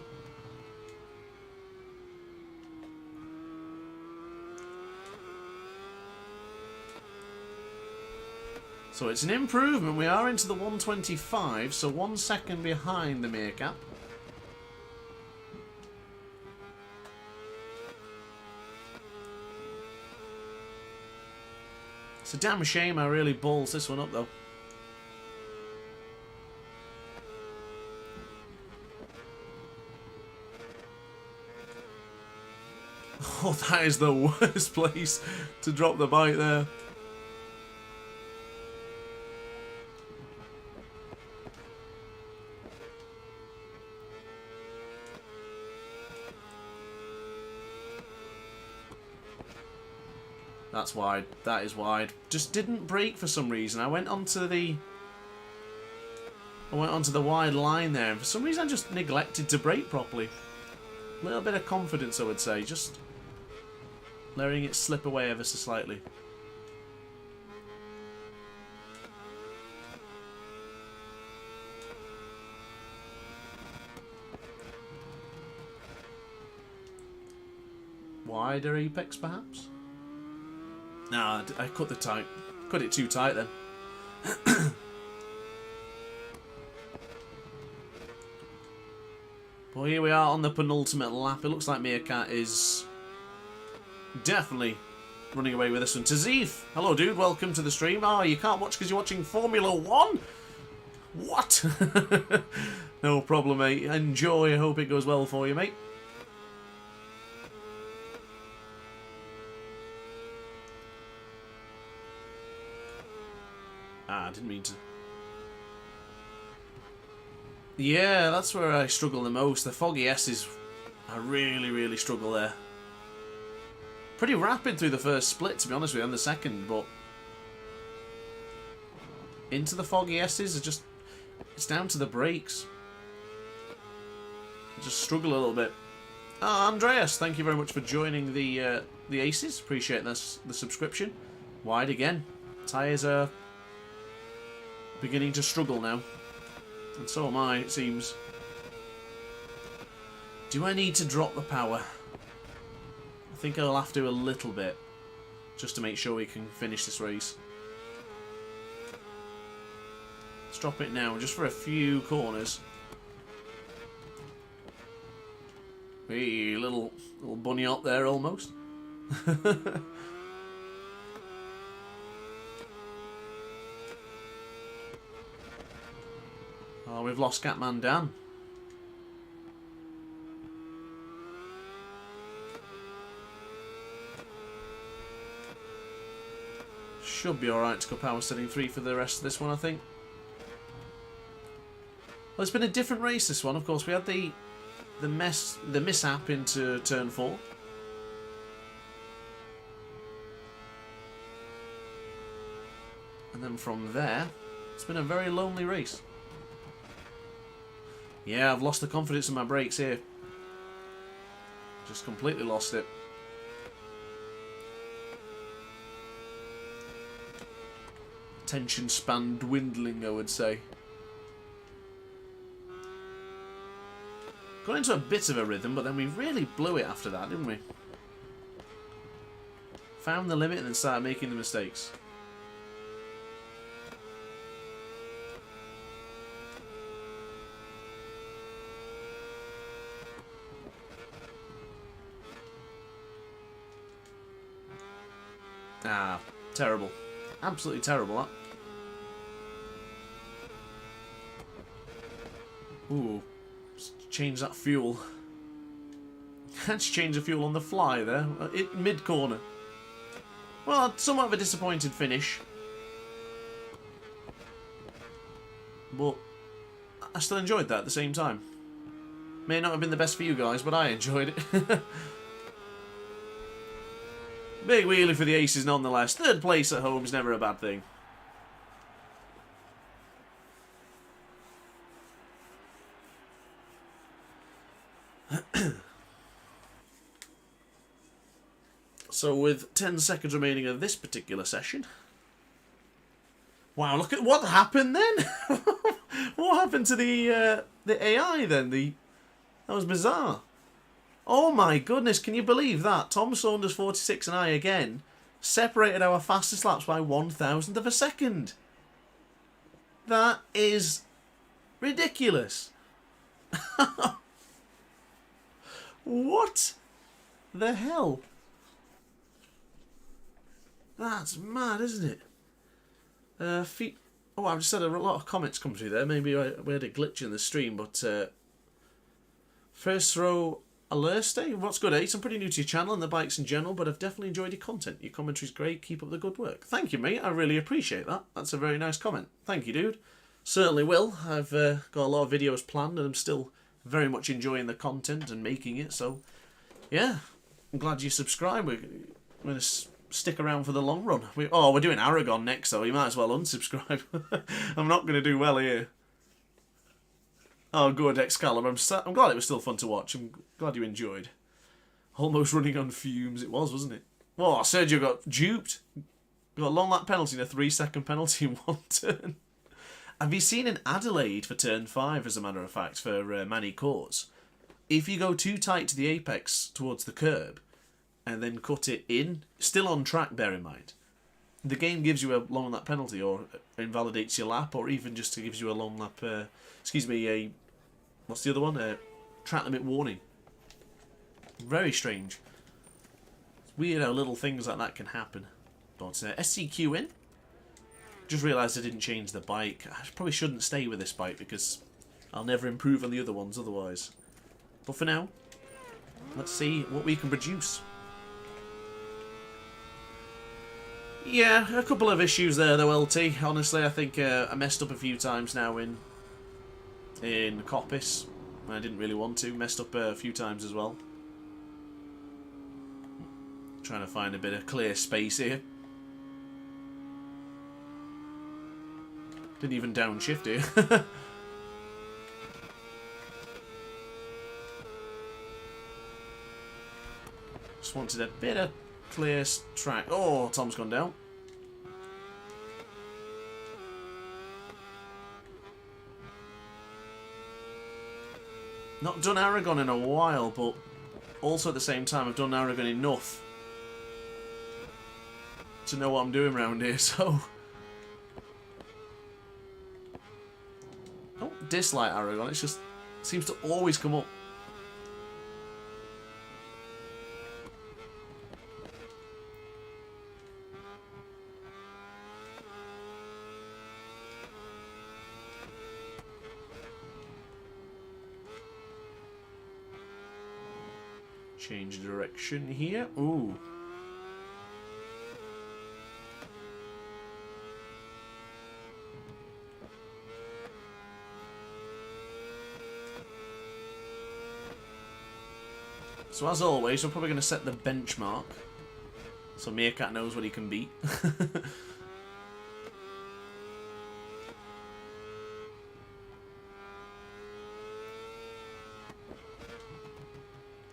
So it's an improvement. We are into the 125, so 1 second behind the Meerkat. It's a damn shame I really balls this one up, though. Oh, that is the worst place to drop the bike there. That's wide. That is wide. Just didn't brake for some reason. I went onto the wide line there, and for some reason I just neglected to brake properly. A little bit of confidence, I would say. Just letting it slip away ever so slightly. Wider apex, perhaps? No, I cut it too tight then. Well, here we are on the penultimate lap. It looks like Meerkat is definitely running away with this one. Tazif, hello dude, welcome to the stream. Oh, you can't watch because you're watching Formula 1? What? No problem, mate. Enjoy. I hope it goes well for you, mate. Ah, I didn't mean to. Yeah, that's where I struggle the most. The Foggy S's, I really struggle there. Pretty rapid through the first split, to be honest with you, and the second, but into the Foggy S's, it's down to the brakes. I just struggle a little bit. Ah, Andreas, thank you very much for joining the Aces. Appreciate the subscription. Wide again. Tyres are beginning to struggle now. And so am I, it seems. Do I need to drop the power? I think I'll have to a little bit, just to make sure we can finish this race. Let's drop it now, just for a few corners. Hey, little bunny up there almost. Oh, we've lost Catman Dan. Should be alright to go power setting 3 for the rest of this one, I think. Well, it's been a different race, this one. Of course, we had the mishap into turn 4. And then from there, it's been a very lonely race. Yeah, I've lost the confidence in my brakes here. Just completely lost it. Attention span dwindling, I would say. Got into a bit of a rhythm, but then we really blew it after that, didn't we? Found the limit and then started making the mistakes. Ah, terrible. Absolutely terrible, that. Ooh. Change that fuel. Had to change the fuel on the fly there. Mid-corner. Well, somewhat of a disappointed finish. But I still enjoyed that at the same time. May not have been the best for you guys, but I enjoyed it. Big wheelie for the aces nonetheless. Third place at home is never a bad thing. So with 10 seconds remaining of this particular session. Wow, look at what happened then. What happened to the AI then? That was bizarre. Oh my goodness, can you believe that? Tom Saunders 46 and I again separated our fastest laps by 1,000th of a second. That is ridiculous. What the hell? That's mad, isn't it? Oh, I've just had a lot of comments come through there. Maybe we had a glitch in the stream, but first throw Alurste, what's good, Ace? I'm pretty new to your channel and the bikes in general, but I've definitely enjoyed your content. Your commentary's great. Keep up the good work. Thank you, mate. I really appreciate that. That's a very nice comment. Thank you, dude. Certainly will. I've got a lot of videos planned and I'm still very much enjoying the content and making it. So, yeah, I'm glad you subscribe. We're going to stick around for the long run. We're doing Aragon next, so you might as well unsubscribe. I'm not going to do well here. Oh, good, Excalibur. I'm glad it was still fun to watch. I'm glad you enjoyed. Almost running on fumes it was, wasn't it? Oh, Sergio got duped. Got a long lap penalty and a 3-second penalty in one turn. Have you seen in Adelaide for turn 5, as a matter of fact, for Manny Cours? If you go too tight to the apex towards the curb and then cut it in, still on track, bear in mind, the game gives you a long lap penalty or invalidates your lap, or even just gives you a long lap, what's the other one? Track limit warning. Very strange. It's weird how little things like that can happen. But SCQ in. Just realised I didn't change the bike. I probably shouldn't stay with this bike because I'll never improve on the other ones otherwise. But for now, let's see what we can produce. Yeah, a couple of issues there though, LT. Honestly, I think I messed up a few times now in Coppice. I didn't really want to. Messed up a few times as well. Trying to find a bit of clear space here. Didn't even downshift here. Just wanted a bit of clear track. Oh, Tom's gone down. Not done Aragon in a while, but also at the same time I've done Aragon enough to know what I'm doing around here, so... I don't dislike Aragon, it just seems to always come up. Change direction here. Ooh. So as always, we're probably going to set the benchmark so Meerkat knows what he can beat.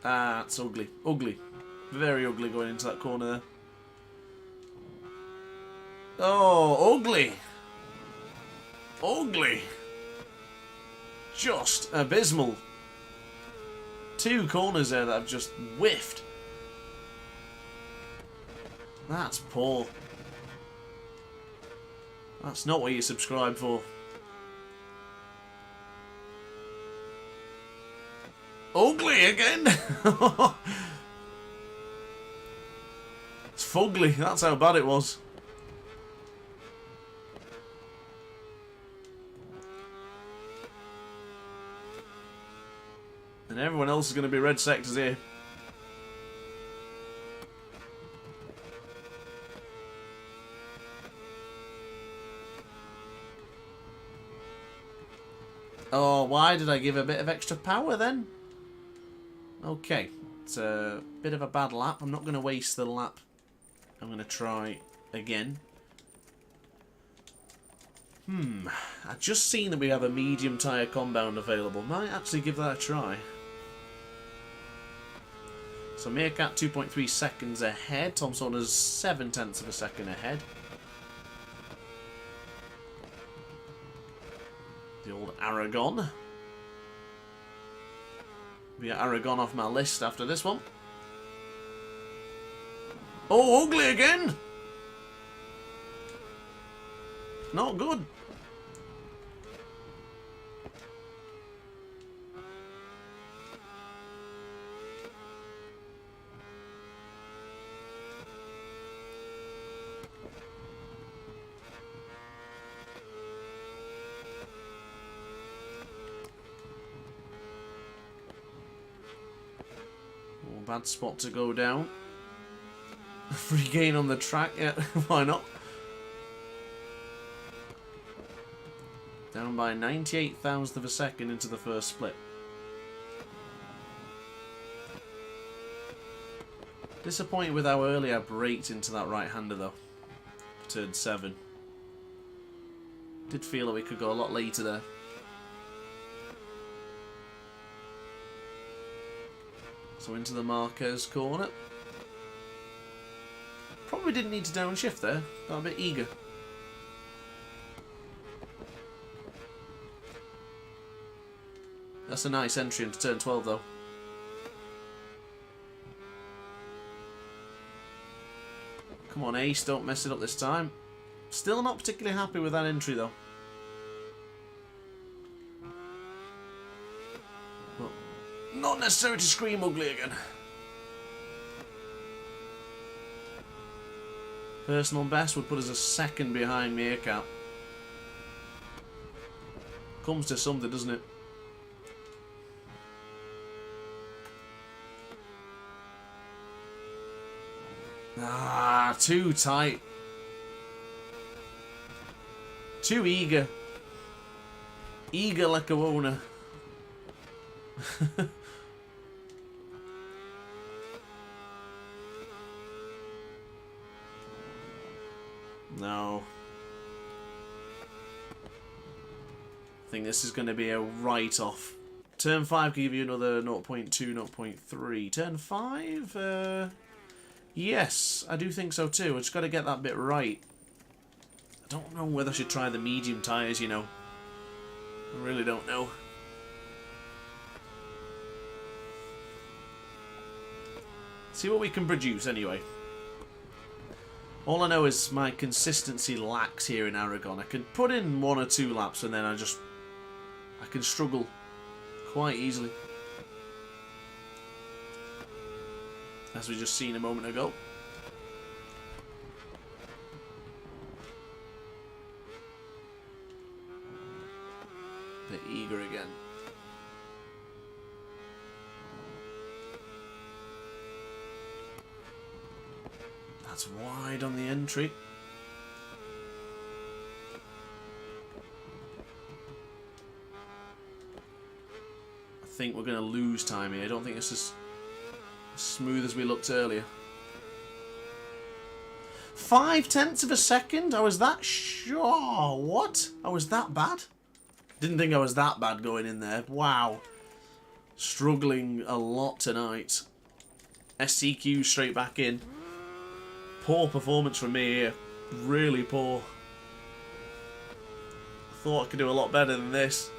Ah, it's ugly. Ugly. Very ugly going into that corner there. Oh, ugly. Ugly. Just abysmal. 2 corners there that I've just whiffed. That's poor. That's not what you subscribe for. Ugly again! It's fugly, that's how bad it was. And everyone else is going to be red sectors here. Oh, why did I give a bit of extra power then? Okay, it's a bit of a bad lap. I'm not going to waste the lap. I'm going to try again. I've just seen that we have a medium tyre compound available. Might actually give that a try. So Meerkat 2.3 seconds ahead. Tom Saunders 0.7 of a second ahead. The old Aragon. We get Aragon off my list after this one. Oh, ugly again! Not good. Oh, bad spot to go down. Free gain on the track, yeah, why not? Down by 98,000th of a second into the first split. Disappointed with how early I braked into that right-hander though. Turn 7. Did feel that we could go a lot later there. So into the Marquez corner. Probably didn't need to downshift there. Got a bit eager. That's a nice entry into turn 12 though. Come on Ace, don't mess it up this time. Still not particularly happy with that entry though. But not necessary to scream ugly again. Personal best would put us a second behind Meerkat. Comes to something, doesn't it? Ah, too tight. Too eager. Eager like a owner. No. I think this is going to be a write-off. Turn 5 can give you another 0.2, 0.3. Turn 5? Yes, I do think so too. I just got to get that bit right. I don't know whether I should try the medium tyres, you know. I really don't know. See what we can produce anyway. All I know is my consistency lacks here in Aragon. I can put in 1 or 2 laps and then I can struggle quite easily. As we just seen a moment ago. Bit eager again. That's wide on the entry. I think we're going to lose time here. I don't think it's as smooth as we looked earlier. 0.5 of a second? I was that sure. What? I was that bad? Didn't think I was that bad going in there. Wow. Struggling a lot tonight. SCQ straight back in. Poor performance from me here. Really poor. I thought I could do a lot better than this.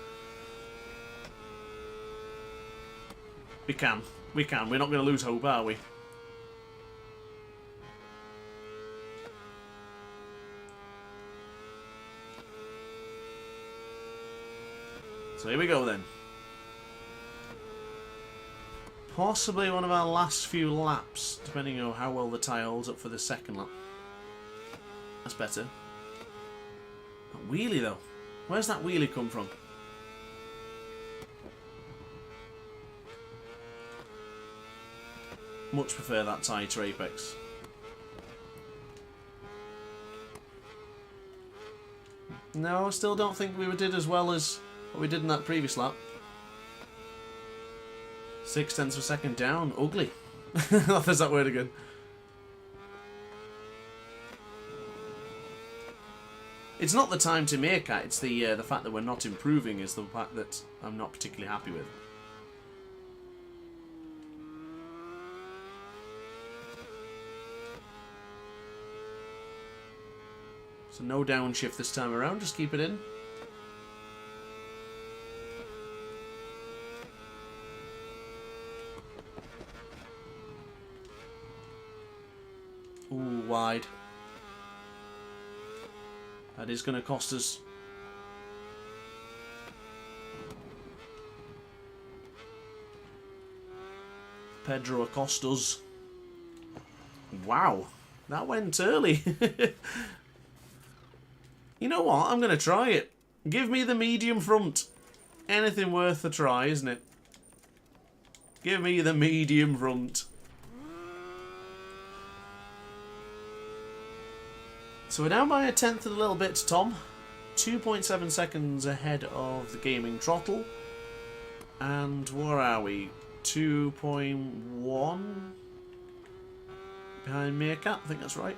We can. We can. We're not going to lose hope, are we? So here we go then. Possibly one of our last few laps, depending on how well the tyre holds up for the second lap. That's better. That wheelie though. Where's that wheelie come from? Much prefer that tyre to Apex. No, I still don't think we did as well as what we did in that previous lap. 0.6 of a second down. Ugly. There's that word again. It's not the time to meerkat, it's the fact that we're not improving is the fact that I'm not particularly happy with. So no downshift this time around, just keep it in. Ooh, wide. That is going to cost us. Pedro Acostas. Wow, that went early. You know what? I'm going to try it. Give me the medium front. Anything worth a try, isn't it? Give me the medium front. So we're down by a tenth of a little bit, Tom. 2.7 seconds ahead of the gaming throttle. And where are we? 2.1 behind Meerkat, I think that's right.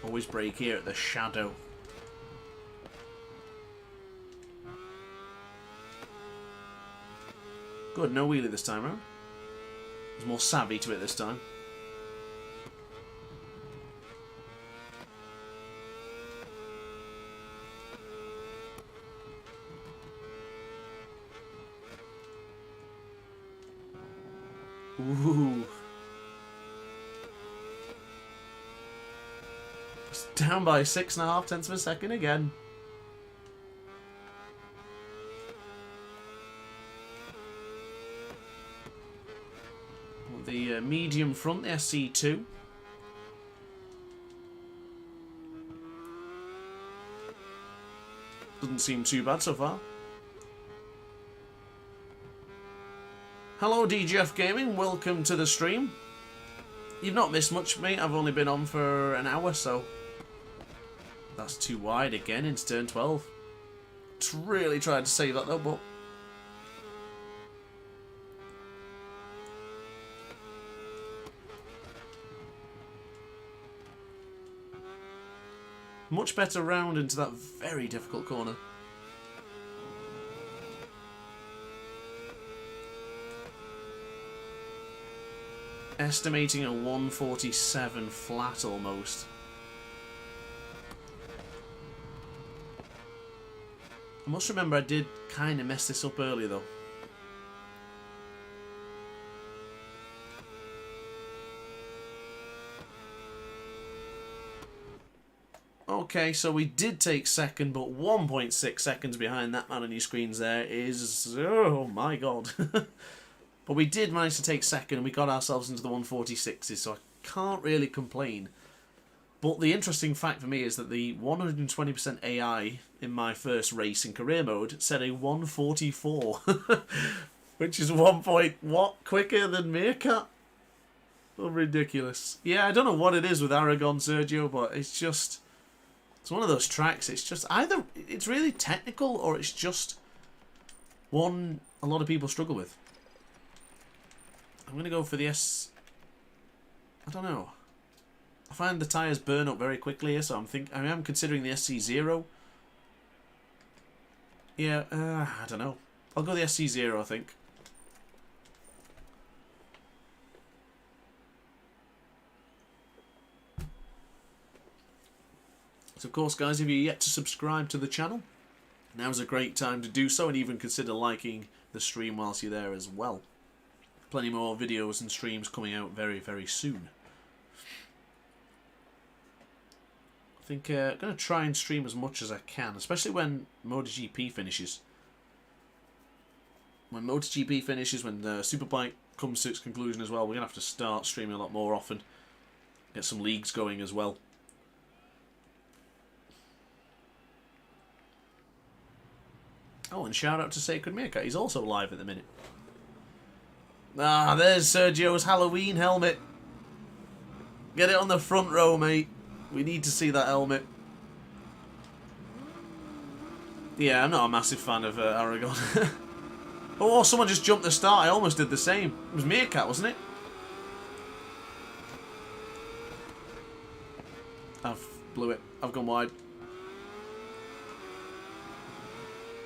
Always brake here at the shadow. Good, no wheelie this time around. There's more savvy to it this time. Ooh. It's down by 6.5 tenths of a second again. The medium front, the SC2. Doesn't seem too bad so far. Hello DGF Gaming, welcome to the stream. You've not missed much, mate. I've only been on for an hour, so that's too wide again into turn 12. Really tried to save that though, but much better round into that very difficult corner. Estimating a 147 flat almost. I must remember I did kind of mess this up earlier though. Okay, so we did take second, but 1.6 seconds behind that man on your screens there is... oh my god. But we did manage to take second and we got ourselves into the 146s, so I can't really complain. But the interesting fact for me is that the 120% AI in my first race in career mode said a 144, which is 1 point what quicker than Meerkat? Oh, ridiculous. Yeah, I don't know what it is with Aragon, Sergio, but it's just... it's one of those tracks, it's just either it's really technical or it's just one a lot of people struggle with. I'm going to go for the I don't know. I find the tyres burn up very quickly here, so I am considering the SC0. Yeah, I don't know. I'll go the SC0, I think. So, of course, guys, if you're yet to subscribe to the channel, now's a great time to do so, and even consider liking the stream whilst you're there as well. Plenty more videos and streams coming out very, very soon. I think I'm going to try and stream as much as I can, especially when MotoGP finishes. When MotoGP finishes, when Superbike comes to its conclusion as well, we're going to have to start streaming a lot more often. Get some leagues going as well. Oh, and shout out to Sacred Meerkat. He's also live at the minute. Ah, there's Sergio's Halloween helmet. Get it on the front row, mate. We need to see that helmet. Yeah, I'm not a massive fan of Aragon. Oh, someone just jumped the start. I almost did the same. It was Meerkat, wasn't it? I've blew it. I've gone wide.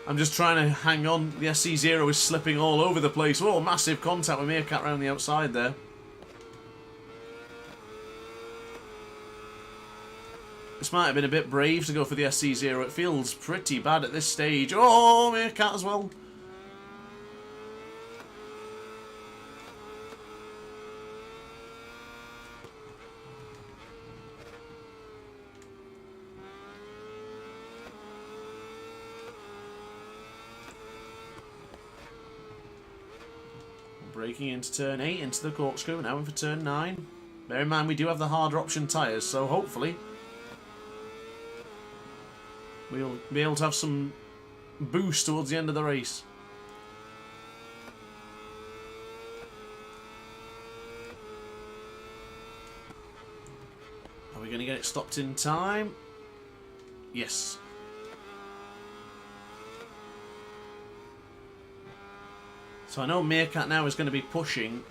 I'm just trying to hang on. The SC0 is slipping all over the place. Oh, massive contact with Meerkat around the outside there. This might have been a bit brave to go for the SC0. It feels pretty bad at this stage. Oh, Meerkat as well. Breaking into turn 8, into the corkscrew, now in for turn 9. Bear in mind we do have the harder option tyres, so hopefully we'll be able to have some boost towards the end of the race. Are we going to get it stopped in time? Yes. So I know Meerkat now is going to be pushing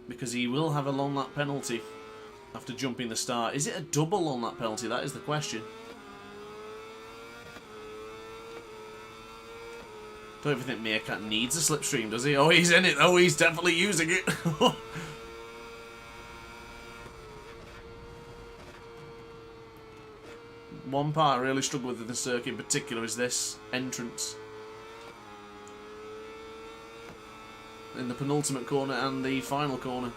because he will have a long lap penalty after jumping the start. Is it a double long lap penalty? That is the question. Don't even think Meerkat needs a slipstream, does he? Oh, he's in it. Oh, he's definitely using it. One part I really struggle with in the circuit in particular is this entrance. In the penultimate corner and the final corner.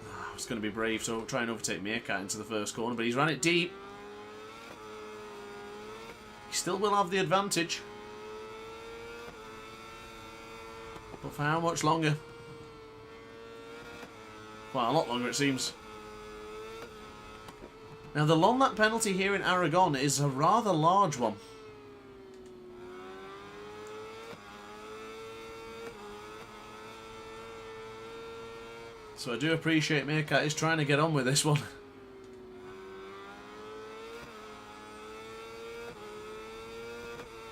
I was going to be brave to try and overtake Meerkat into the first corner, but he's ran it deep. He still will have the advantage. But for how much longer? Quite a lot longer, it seems. Now, the long lap penalty here in Aragon is a rather large one. So I do appreciate Meerkat is trying to get on with this one.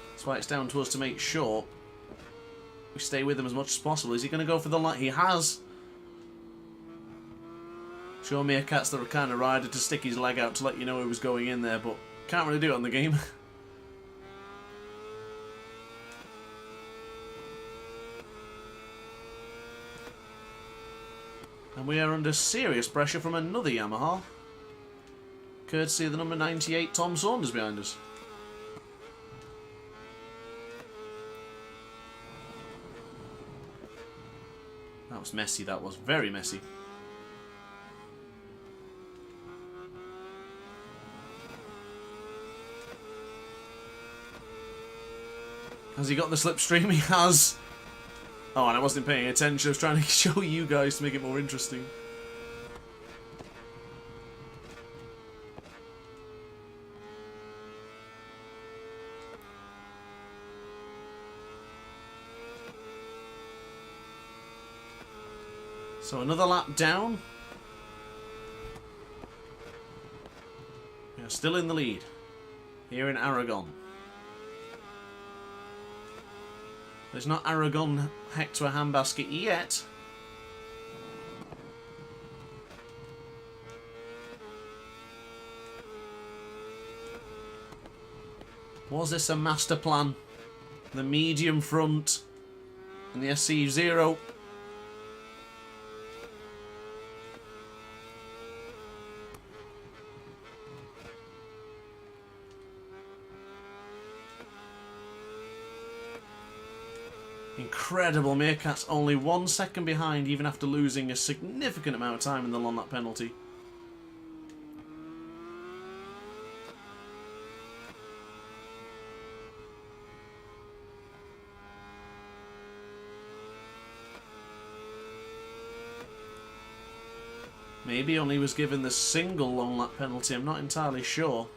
That's why it's down to us to make sure we stay with him as much as possible. Is he going to go for the light? He has. Sure, Meerkat's the kind of rider to stick his leg out to let you know he was going in there, but can't really do it on the game. And we are under serious pressure from another Yamaha. Courtesy of the number 98 Tom Saunders behind us. That was messy, that was. Very messy. Has he got the slipstream? He has. Oh, and I wasn't paying attention. I was trying to show you guys to make it more interesting. So another lap down. We are still in the lead here in Aragon. There's not Aragon hecked to a handbasket yet. Was this a master plan? The medium front and the SC0. Incredible. Meerkat's only 1 second behind even after losing a significant amount of time in the long lap penalty. Maybe only was given the single long lap penalty, I'm not entirely sure.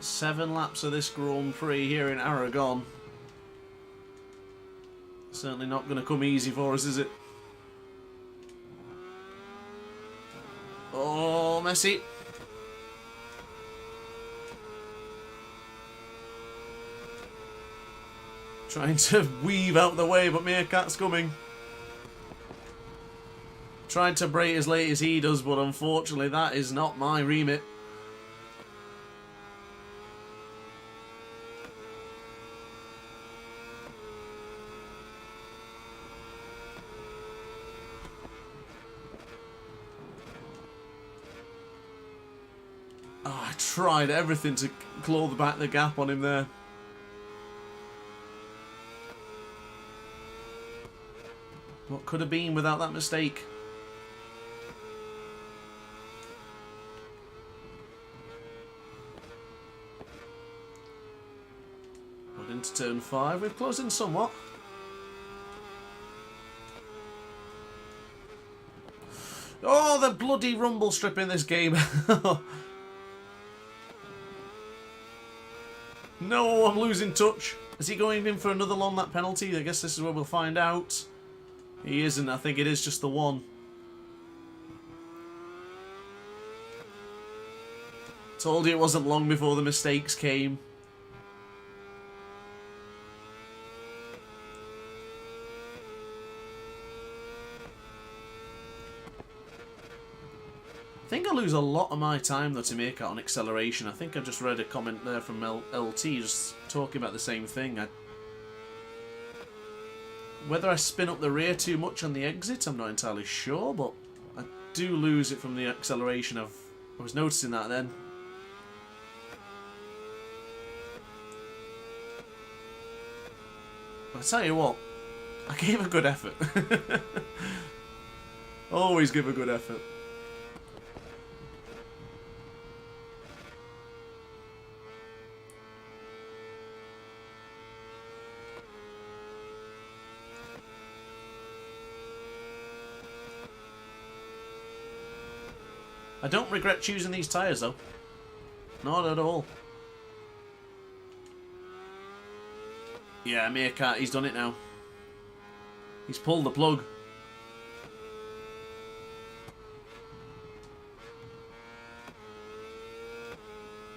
Seven laps of this Grand Prix here in Aragon. Certainly not going to come easy for us, is it? Oh, Messi. Trying to weave out the way, but Meerkat's coming. Tried to brake as late as he does, but unfortunately that is not my remit. Oh, I tried everything to claw back the gap on him there. What could have been without that mistake? Got into turn 5. We're closing somewhat. Oh, the bloody rumble strip in this game. No, I'm losing touch. Is he going in for another long lap penalty? I guess this is where we'll find out. He isn't. I think it is just the one. Told you it wasn't long before the mistakes came. I think I lose a lot of my time though to make out on acceleration. I think I just read a comment there from LT just talking about the same thing. Whether I spin up the rear too much on the exit, I'm not entirely sure, but I do lose it from the acceleration. I was noticing that then. But I tell you what, I gave a good effort. Always give a good effort. I don't regret choosing these tyres though. Not at all. Yeah, Meerkat, he's done it now. He's pulled the plug.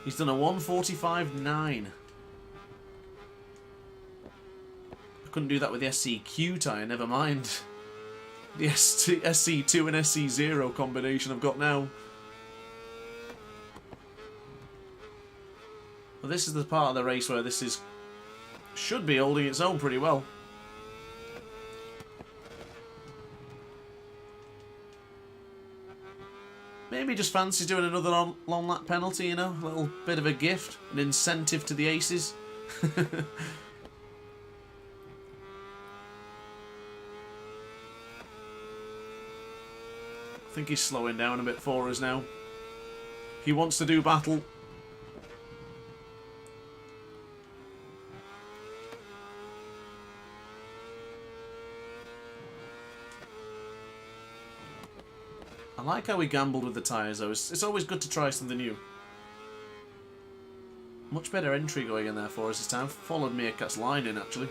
He's done a 1:45.9. I couldn't do that with the SCQ tyre, never mind. The SC2 and SC0 combination I've got now. Well, this is the part of the race where this should be holding its own pretty well. Maybe just fancy doing another long lap penalty, you know, a little bit of a gift, an incentive to the aces. I think he's slowing down a bit for us now. He wants to do battle. I like how we gambled with the tyres though. It's always good to try something new. Much better entry going in there for us this time. Followed Meerkat's line in actually.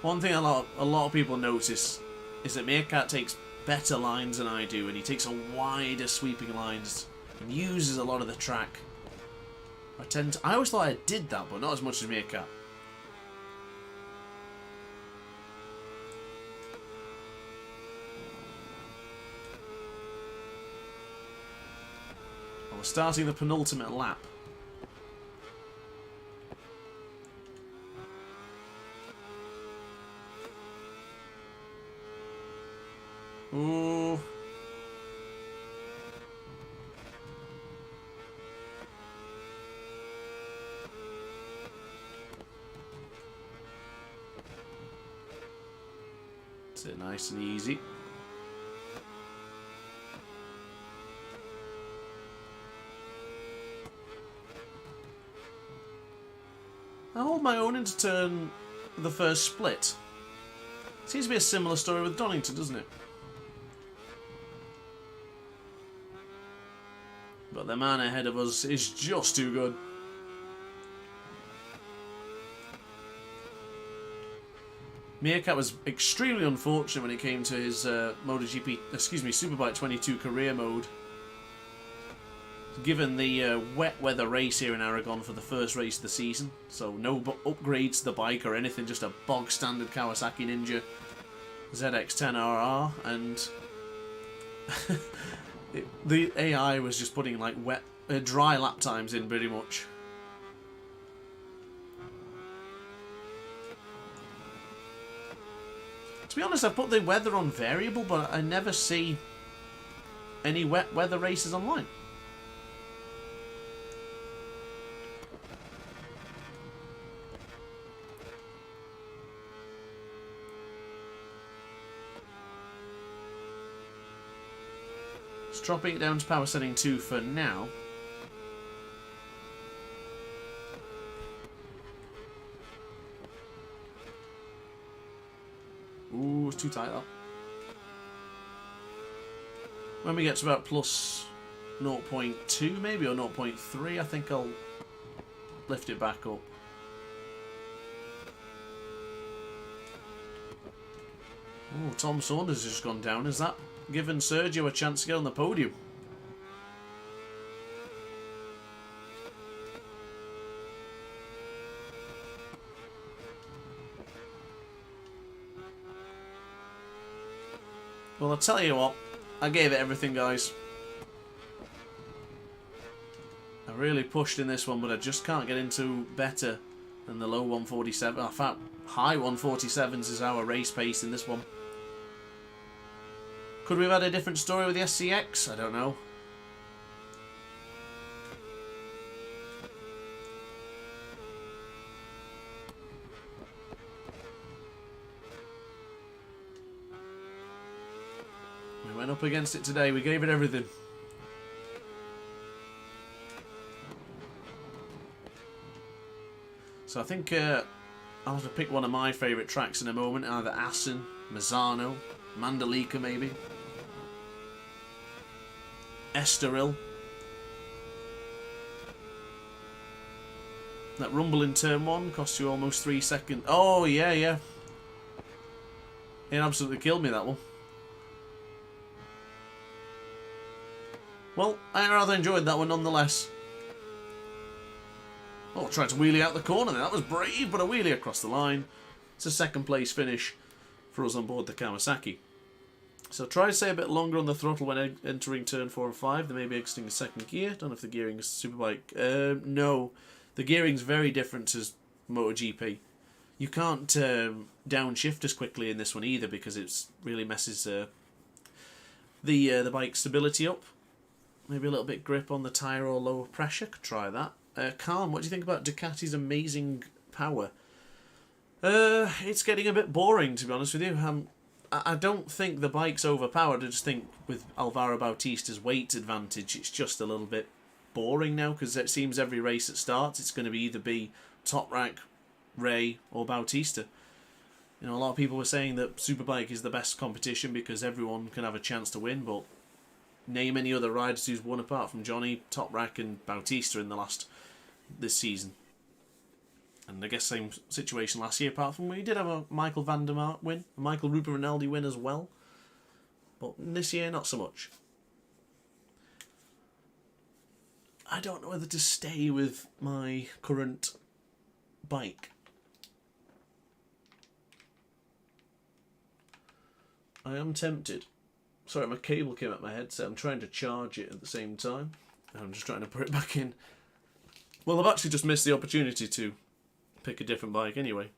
One thing a lot of people notice is that Meerkat takes better lines than I do, and he takes a wider sweeping lines and uses a lot of the track. I always thought I did that, but not as much as Meerkat. Well, we're starting the penultimate lap. Ooh. That's it, nice and easy. I hold my own into turn the first split. Seems to be a similar story with Donington, doesn't it? But the man ahead of us is just too good. Meerkat was extremely unfortunate when it came to his Superbike 22 career mode. Given the wet weather race here in Aragon for the first race of the season, so no upgrades to the bike or anything, just a bog standard Kawasaki Ninja ZX10RR, and the AI was just putting like dry lap times in pretty much. To be honest, I put the weather on variable, but I never see any wet weather races online. Just dropping it down to power setting 2 for now. Ooh, it's too tight up. When we get to about plus 0.2 maybe, or 0.3, I think I'll lift it back up. Oh, Tom Saunders has just gone down. Has that given Sergio a chance to get on the podium? Well, I'll tell you what, I gave it everything, guys. I really pushed in this one, but I just can't get into better than the low 147. In fact, high 147s is our race pace in this one. Could we have had a different story with the SCX? I don't know. We went up against it today. We gave it everything. So I think I'll have to pick one of my favourite tracks in a moment. Either Assen, Mazzano, Mandalika maybe. Estoril. That rumble in turn 1 cost you almost 3 seconds. Oh, yeah, yeah. It absolutely killed me, that one. Well, I rather enjoyed that one nonetheless. Oh, tried to wheelie out the corner there. That was brave, but a wheelie across the line. It's a second place finish for us on board the Kawasaki. So try to stay a bit longer on the throttle when entering turn 4 and 5. They may be exiting the second gear. Don't know if the gearing is Superbike. No, the gearing's very different to MotoGP. You can't downshift as quickly in this one either because it really messes the bike stability up. Maybe a little bit grip on the tyre or lower pressure. Could try that. Calm, what do you think about Ducati's amazing power? It's getting a bit boring, to be honest with you. I don't think the bike's overpowered. I just think with Alvaro Bautista's weight advantage, it's just a little bit boring now because it seems every race that starts, it's going to either be Toprak, Ray, or Bautista. You know, a lot of people were saying that Superbike is the best competition because everyone can have a chance to win, but name any other riders who's won apart from Johnny, Toprak, and Bautista in this season. And I guess same situation last year, apart from we did have a Michael van der Mark win, a Michael Rupa Rinaldi win as well. But this year, not so much. I don't know whether to stay with my current bike. I am tempted. Sorry, my cable came out my head, so I'm trying to charge it at the same time. I'm just trying to put it back in. Well, I've actually just missed the opportunity to pick a different bike anyway.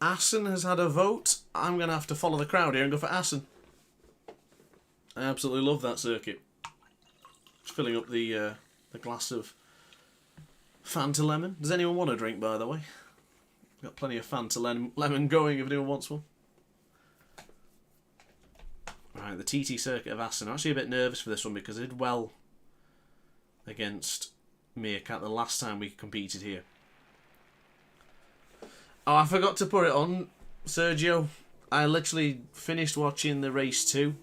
Assen has had a vote. I'm going to have to follow the crowd here and go for Assen. I absolutely love that circuit. Just filling up the glass of Fanta Lemon. Does anyone want a drink, by the way? Got plenty of Fanta Lemon going if anyone wants one. Right, the TT circuit of Assen. I'm actually a bit nervous for this one because I did well against Meerkat the last time we competed here. Oh, I forgot to put it on, Sergio. I literally finished watching the race 2.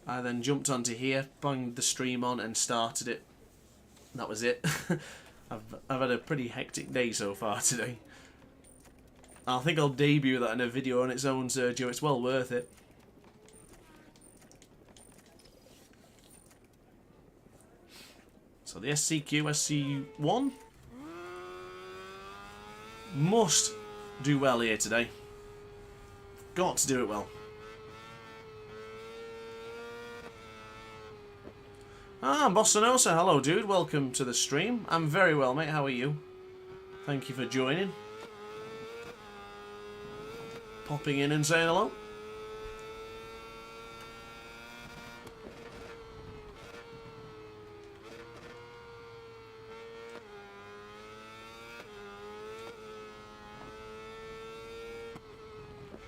I then jumped onto here, banged the stream on and started it. That was it. I've had a pretty hectic day so far today. I think I'll debut that in a video on its own, Sergio. It's well worth it. So the SCQ, SC1 must do well here today. Got to do it well. Ah, Bossanosa, hello dude, welcome to the stream. I'm very well, mate, how are you? Thank you for joining. Popping in and saying hello.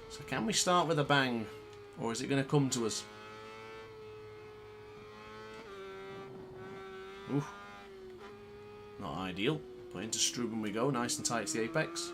So can we start with a bang, or is it going to come to us? Ooh, not ideal. But into Struben we go, nice and tight to the apex.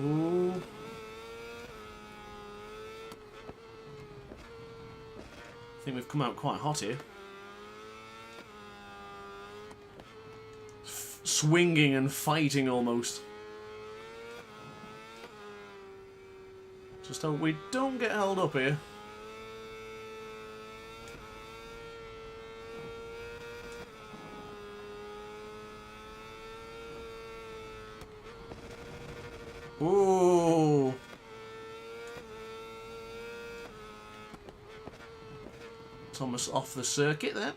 Ooh. I think we've come out quite hot here. Swinging and fighting almost. Just hope we don't get held up here. Ooh. Thomas off the circuit there.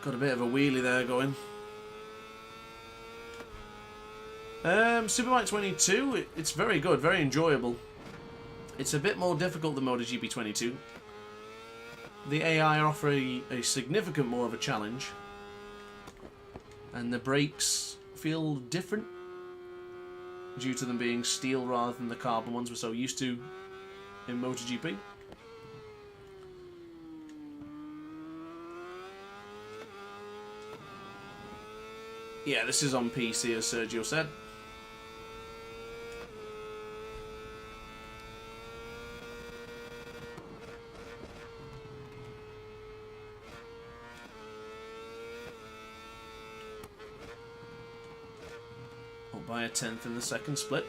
Got a bit of a wheelie there going. Superbike 22, it's very good, very enjoyable. It's a bit more difficult than MotoGP 22. The AI offer a significant more of a challenge. And the brakes feel different due to them being steel rather than the carbon ones we're so used to in MotoGP. Yeah, this is on PC, as Sergio said. Up by a 10th in the second split.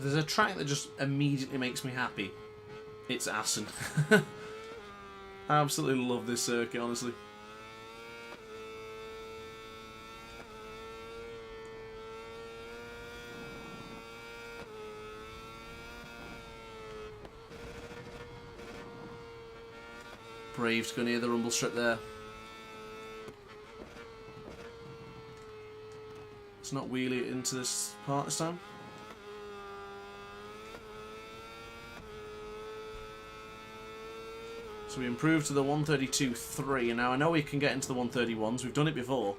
There's a track that just immediately makes me happy. It's Assen. I absolutely love this circuit, honestly. Brave's going near the rumble strip there. Let's not wheelie it into this part this time. So we improved to the 132.3, and now I know we can get into the 131s. We've done it before.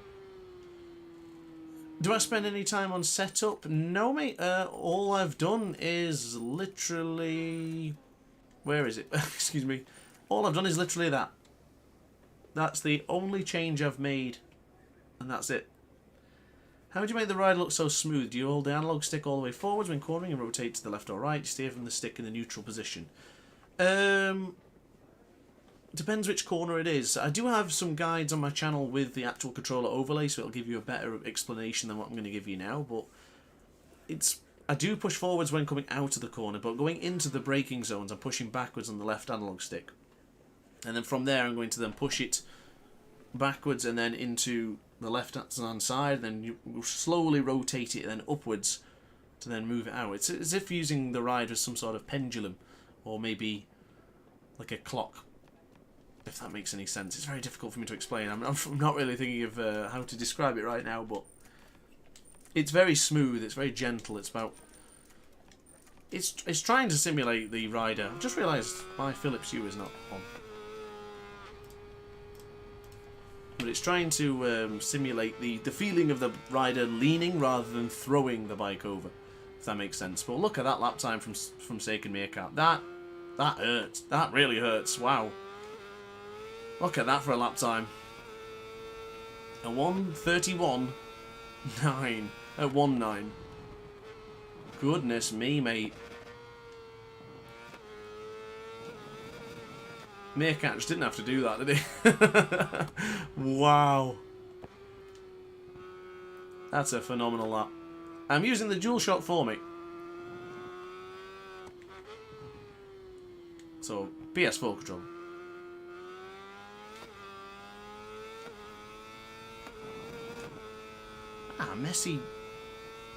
Do I spend any time on setup? No, mate. All I've done is literally... Where is it? Excuse me. All I've done is literally that. That's the only change I've made. And that's it. How would you make the ride look so smooth? Do you hold the analog stick all the way forwards when cornering and rotate to the left or right? Steer from the stick in the neutral position. Depends which corner it is. I do have some guides on my channel with the actual controller overlay, so it'll give you a better explanation than what I'm going to give you now. But I do push forwards when coming out of the corner, but going into the braking zones, I'm pushing backwards on the left analog stick. And then from there, I'm going to then push it backwards and then into the left-hand side, then you slowly rotate it then upwards to then move it out. It's as if using the ride as some sort of pendulum, or maybe like a clock, if that makes any sense. It's very difficult for me to explain. I'm not really thinking of how to describe it right now, but it's very smooth, it's very gentle, it's about... It's trying to simulate the rider. I just realised my Philips Hue is not on. But it's trying to simulate the feeling of the rider leaning rather than throwing the bike over, if that makes sense. But look at that lap time from Seiken Meerkat. That hurts. That really hurts. Wow. Look at that for a lap time. A 1:31.9 at 1:9. Goodness me, mate. Meerkat just didn't have to do that, did he? Wow. That's a phenomenal lap. I'm using the DualShock 4, mate. So, PS4 controller.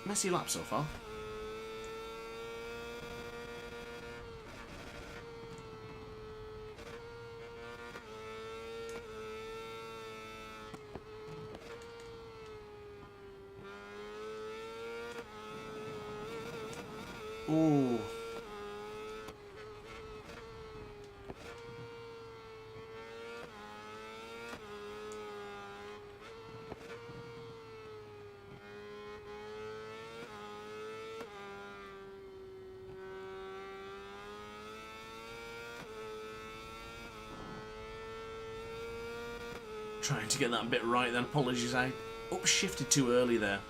Messy lap so far. Ooh. Trying to get that bit right then. Apologies, I upshifted too early there.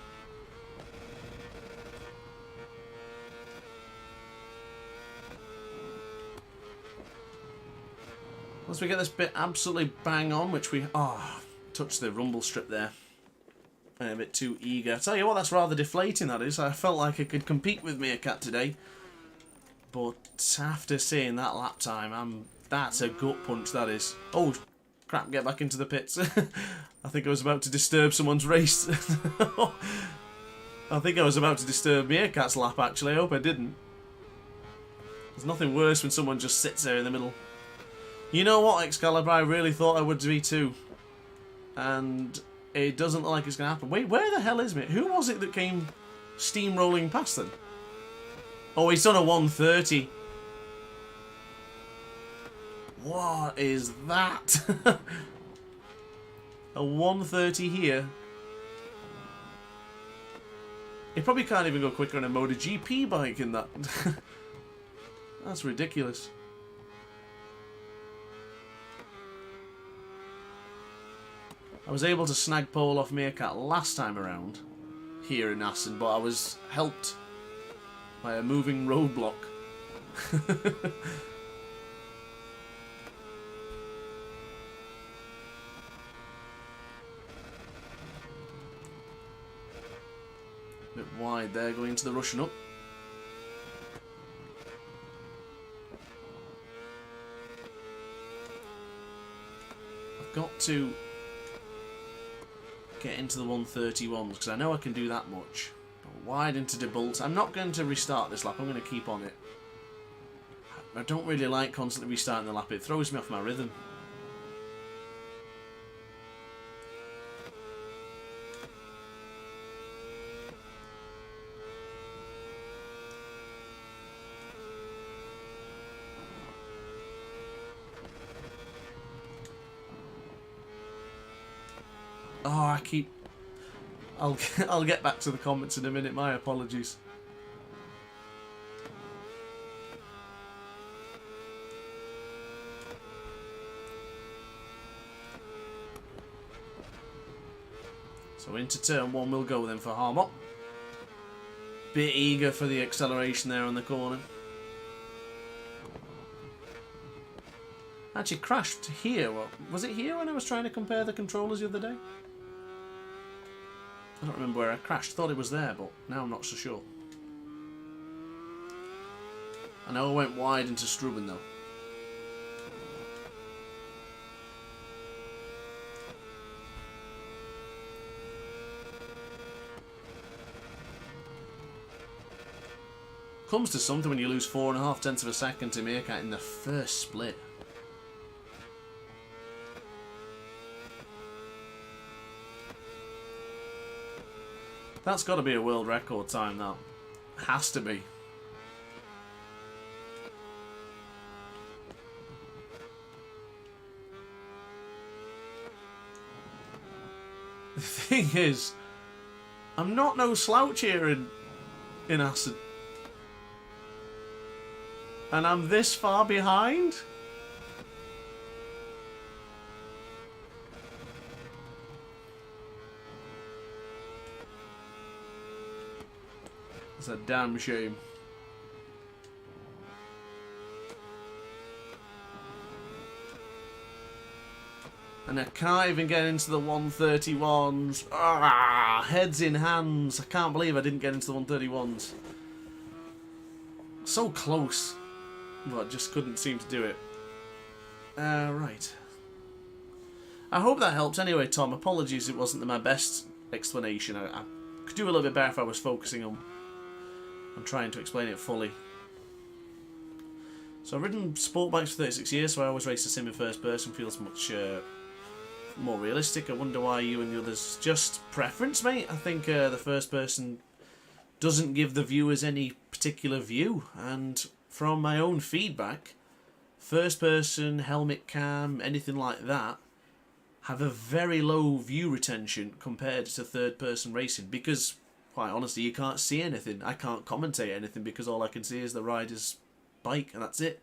Once we get this bit absolutely bang on, which we... touched the rumble strip there. A bit too eager. I tell you what, that's rather deflating, that is. I felt like I could compete with Meerkat today. But after seeing that lap time, that's a gut punch, that is. Oh, crap, get back into the pits. I think I was about to disturb someone's race. I think I was about to disturb Meerkat's lap, actually. I hope I didn't. There's nothing worse when someone just sits there in the middle. You know what, Excalibur? I really thought I would be too. And it doesn't look like it's going to happen. Wait, where the hell is it? Who was it that came steamrolling past them? Oh, he's done a 130. What is that? A 130 here. He probably can't even go quicker on a MotoGP bike in that. That's ridiculous. I was able to snag pole off Meerkat last time around here in Assen, but I was helped by a moving roadblock. Bit wide there, going into the Russian up. I've got to get into the 131s because I know I can do that much. Wide into the bolt. I'm not going to restart this lap. I'm going to keep on it. I don't really like constantly restarting the lap. It throws me off my rhythm. Oh, I keep... I'll get back to the comments in a minute. My apologies. So into turn 1 we'll go then for Harmon. Bit eager for the acceleration there on the corner. Actually crashed here. Well, was it here when I was trying to compare the controllers the other day? I don't remember where I crashed. Thought it was there, but now I'm not so sure. I know I went wide into Struben though. Comes to something when you lose 4.5 tenths of a second to Meerkat in the first split. That's got to be a world record time, that. Has to be. The thing is, I'm not no slouch here in Acid. And I'm this far behind? It's a damn shame. And I can't even get into the 131s. Ah, heads in hands. I can't believe I didn't get into the 131s. So close. But just couldn't seem to do it. Right. I hope that helps. Anyway, Tom, apologies it wasn't my best explanation. I could do a little bit better if I was focusing on trying to explain it fully. So I've ridden sport bikes for 36 years, so I always race the sim in first person. Feels much more realistic. I wonder why you and the others... Just preference, mate. I think the first person doesn't give the viewers any particular view, and from my own feedback, first person, helmet cam, anything like that, have a very low view retention compared to third person racing, because quite honestly you can't see anything. I can't commentate anything because all I can see is the rider's bike and that's it.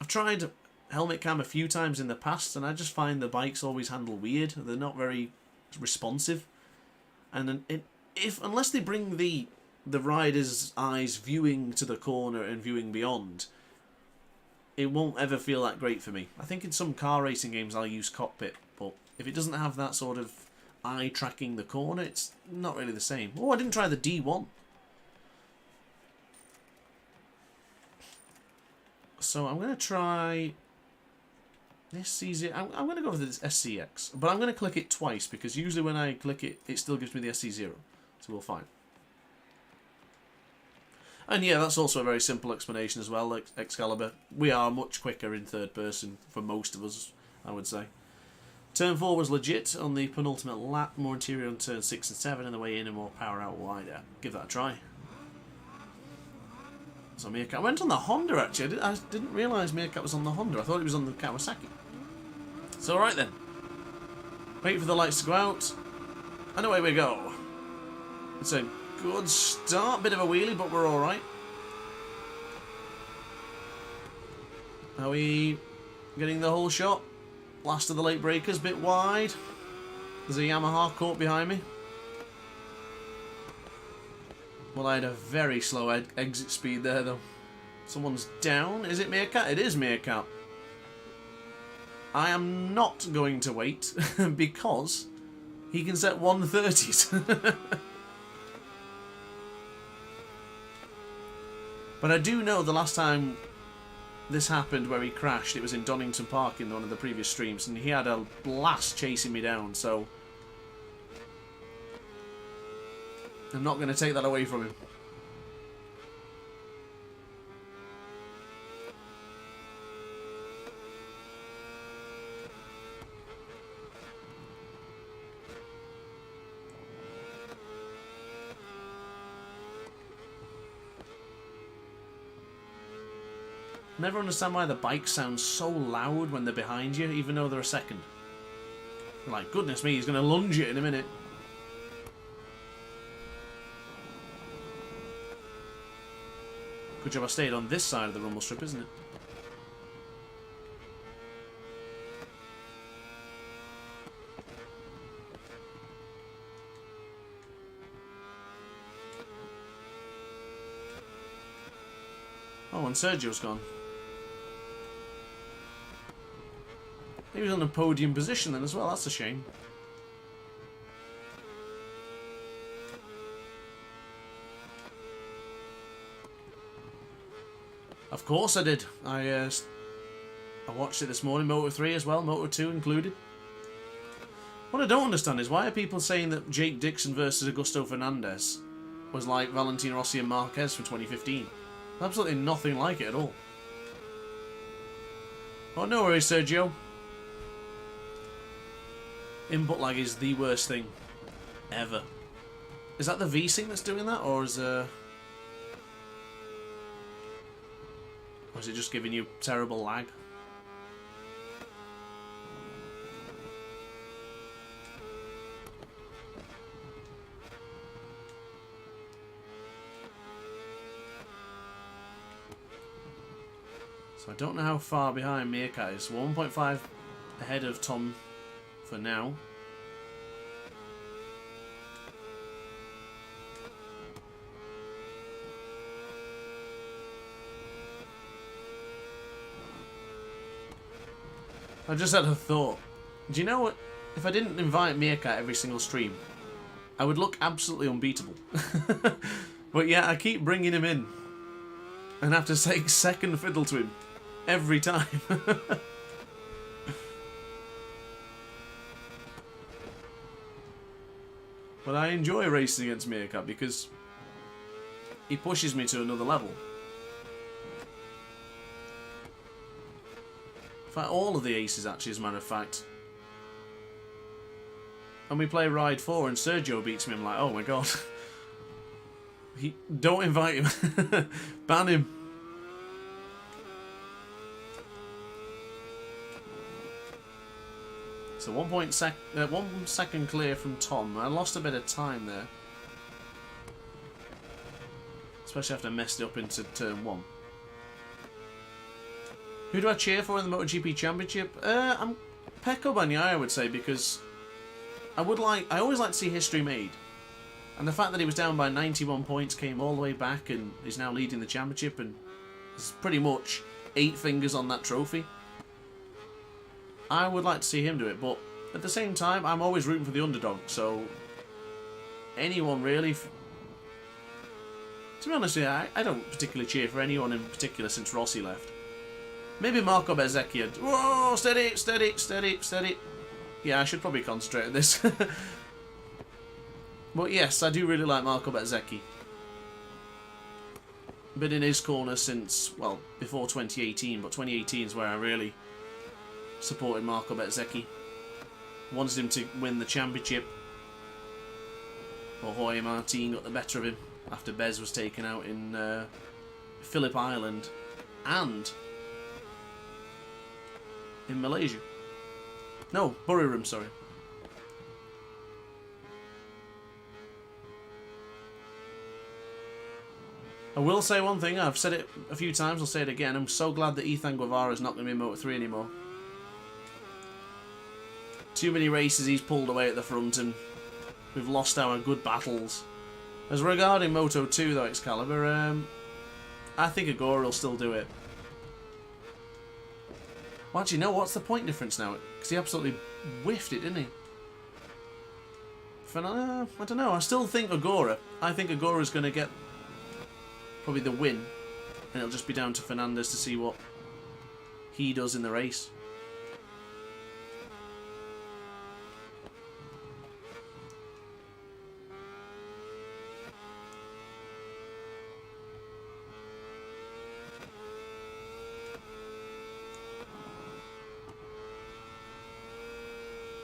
I've tried helmet cam a few times in the past and I just find the bikes always handle weird. They're not very responsive, and unless they bring the rider's eyes viewing to the corner and viewing beyond, it won't ever feel that great for me. I think in some car racing games I'll use cockpit, but if it doesn't have that sort of eye tracking the corner, it's not really the same. Oh, I didn't try the D1. So I'm going to try this SC0. I'm going to go for this SCX, but I'm going to click it twice because usually when I click it, it still gives me the SC0. So we'll find. And yeah, that's also a very simple explanation as well, like Excalibur. We are much quicker in third person for most of us, I would say. Turn 4 was legit on the penultimate lap, more interior on turn 6 and 7, and the way in and more power out wider. Give that a try. So Meerkat went on the Honda actually. I didn't realise Meerkat was on the Honda. I thought it was on the Kawasaki. So alright then. Wait for the lights to go out. And away we go. It's a good start. Bit of a wheelie, but we're alright. Are we getting the whole shot? Last of the late breakers, bit wide. There's a Yamaha caught behind me. Well, I had a very slow exit speed there, though. Someone's down. Is it Meerkat? It is Meerkat. I am not going to wait because he can set 130s. But I do know the last time this happened where he crashed, it was in Donington Park in one of the previous streams, and he had a blast chasing me down, so I'm not going to take that away from him. Never understand why the bikes sound so loud when they're behind you, even though they're a second. You're like, goodness me, he's going to lunge it in a minute. Good job I stayed on this side of the rumble strip, isn't it? Oh, and Sergio's gone. He was on a podium position then as well, that's a shame. Of course I did. I watched it this morning, Moto 3 as well, Moto 2 included. What I don't understand is why are people saying that Jake Dixon versus Augusto Fernandez was like Valentino Rossi and Marquez from 2015. Absolutely nothing like it at all. Oh, no worries, Sergio. Input lag is the worst thing ever. Is that the V-Sync that's doing that, or is it just giving you terrible lag? So I don't know how far behind Meerkat is. 1.5 ahead of Tom for now. I just had a thought. Do you know what? If I didn't invite Meerkat every single stream, I would look absolutely unbeatable. But yeah, I keep bringing him in and have to take second fiddle to him every time. But I enjoy racing against Meerkat because he pushes me to another level. In fact, all of the aces actually, as a matter of fact. And we play Ride 4 and Sergio beats me, I'm like, oh my god. Don't invite him. Ban him. So 1 second clear from Tom. I lost a bit of time there. Especially after I messed it up into turn 1. Who do I cheer for in the MotoGP Championship? I'm Pecco Bagnaia, I would say, because I always like to see history made. And the fact that he was down by 91 points, came all the way back, and is now leading the championship, and has pretty much 8 fingers on that trophy. I would like to see him do it, but at the same time, I'm always rooting for the underdog, so anyone really. To be honest with you, I don't particularly cheer for anyone in particular since Rossi left. Maybe Marco Bezzecchi. Whoa, steady, steady, steady, steady. Yeah, I should probably concentrate on this. But yes, I do really like Marco Bezzecchi. Been in his corner since, well, before 2018, but 2018 is where I really supported Marco Bezzecchi. Wanted him to win the championship. But Jorge Martin got the better of him after Bez was taken out in Phillip Island and in Malaysia. No, Buriram, sorry. I will say one thing, I've said it a few times, I'll say it again, I'm so glad that Ethan Guevara is not going to be in Moto 3 anymore. Too many races he's pulled away at the front and we've lost our good battles. As regarding Moto 2 though, Excalibur, I think Agora will still do it. Well, actually, no, what's the point difference now? Because he absolutely whiffed it, didn't he? I don't know, I still think Agora. I think Agora's going to get probably the win. And it'll just be down to Fernandez to see what he does in the race.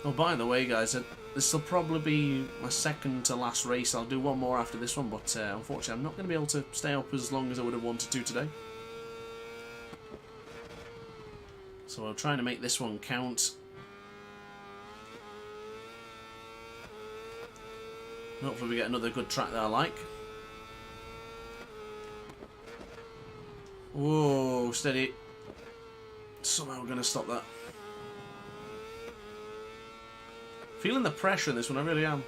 Oh, by the way, guys, this will probably be my second to last race. I'll do one more after this one, but unfortunately I'm not going to be able to stay up as long as I would have wanted to today. So I'm trying to make this one count. Hopefully we get another good track that I like. Whoa, steady. Somehow we're going to stop that. Feeling the pressure in this one, I really am.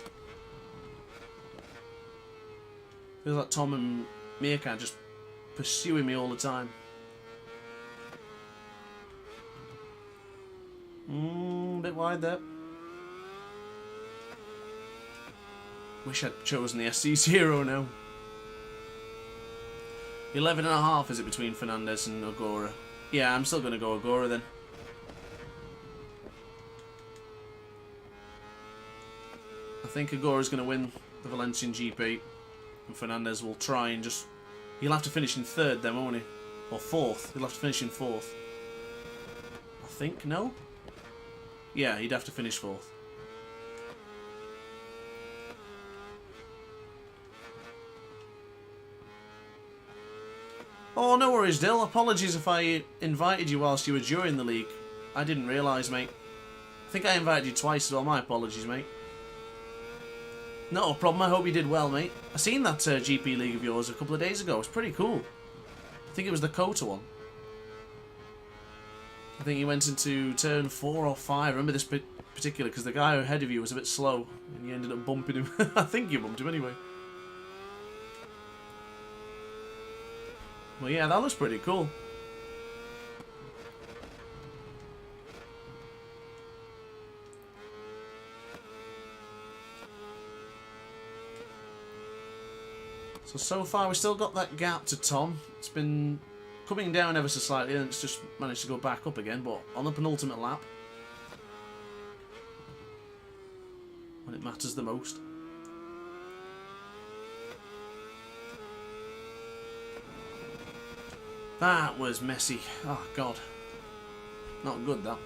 Feels like Tom and Meerkat just pursuing me all the time. A bit wide there. Wish I'd chosen the SC0 now. 11.5 is it between Fernandez and Ogura? Yeah, I'm still going to go Ogura then. I think Agura's going to win the Valencian GP. And Fernandez will try and just... He'll have to finish in third then, won't he? Or fourth. He'll have to finish in fourth. I think, no? Yeah, he'd have to finish fourth. Oh, no worries, Dill. Apologies if I invited you whilst you were during the league. I didn't realise, mate. I think I invited you twice as well. My apologies, mate. No problem. I hope you did well, mate. I seen that GP league of yours a couple of days ago. It was pretty cool. I think it was the Kota one. I think you went into turn 4 or 5. I remember this particular because the guy ahead of you was a bit slow and you ended up bumping him. I think you bumped him anyway. Well, yeah, that looks pretty cool. So far we've still got that gap to Tom. It's been coming down ever so slightly and it's just managed to go back up again, but on the penultimate lap, when it matters the most. That was messy. Oh, God. Not good, that.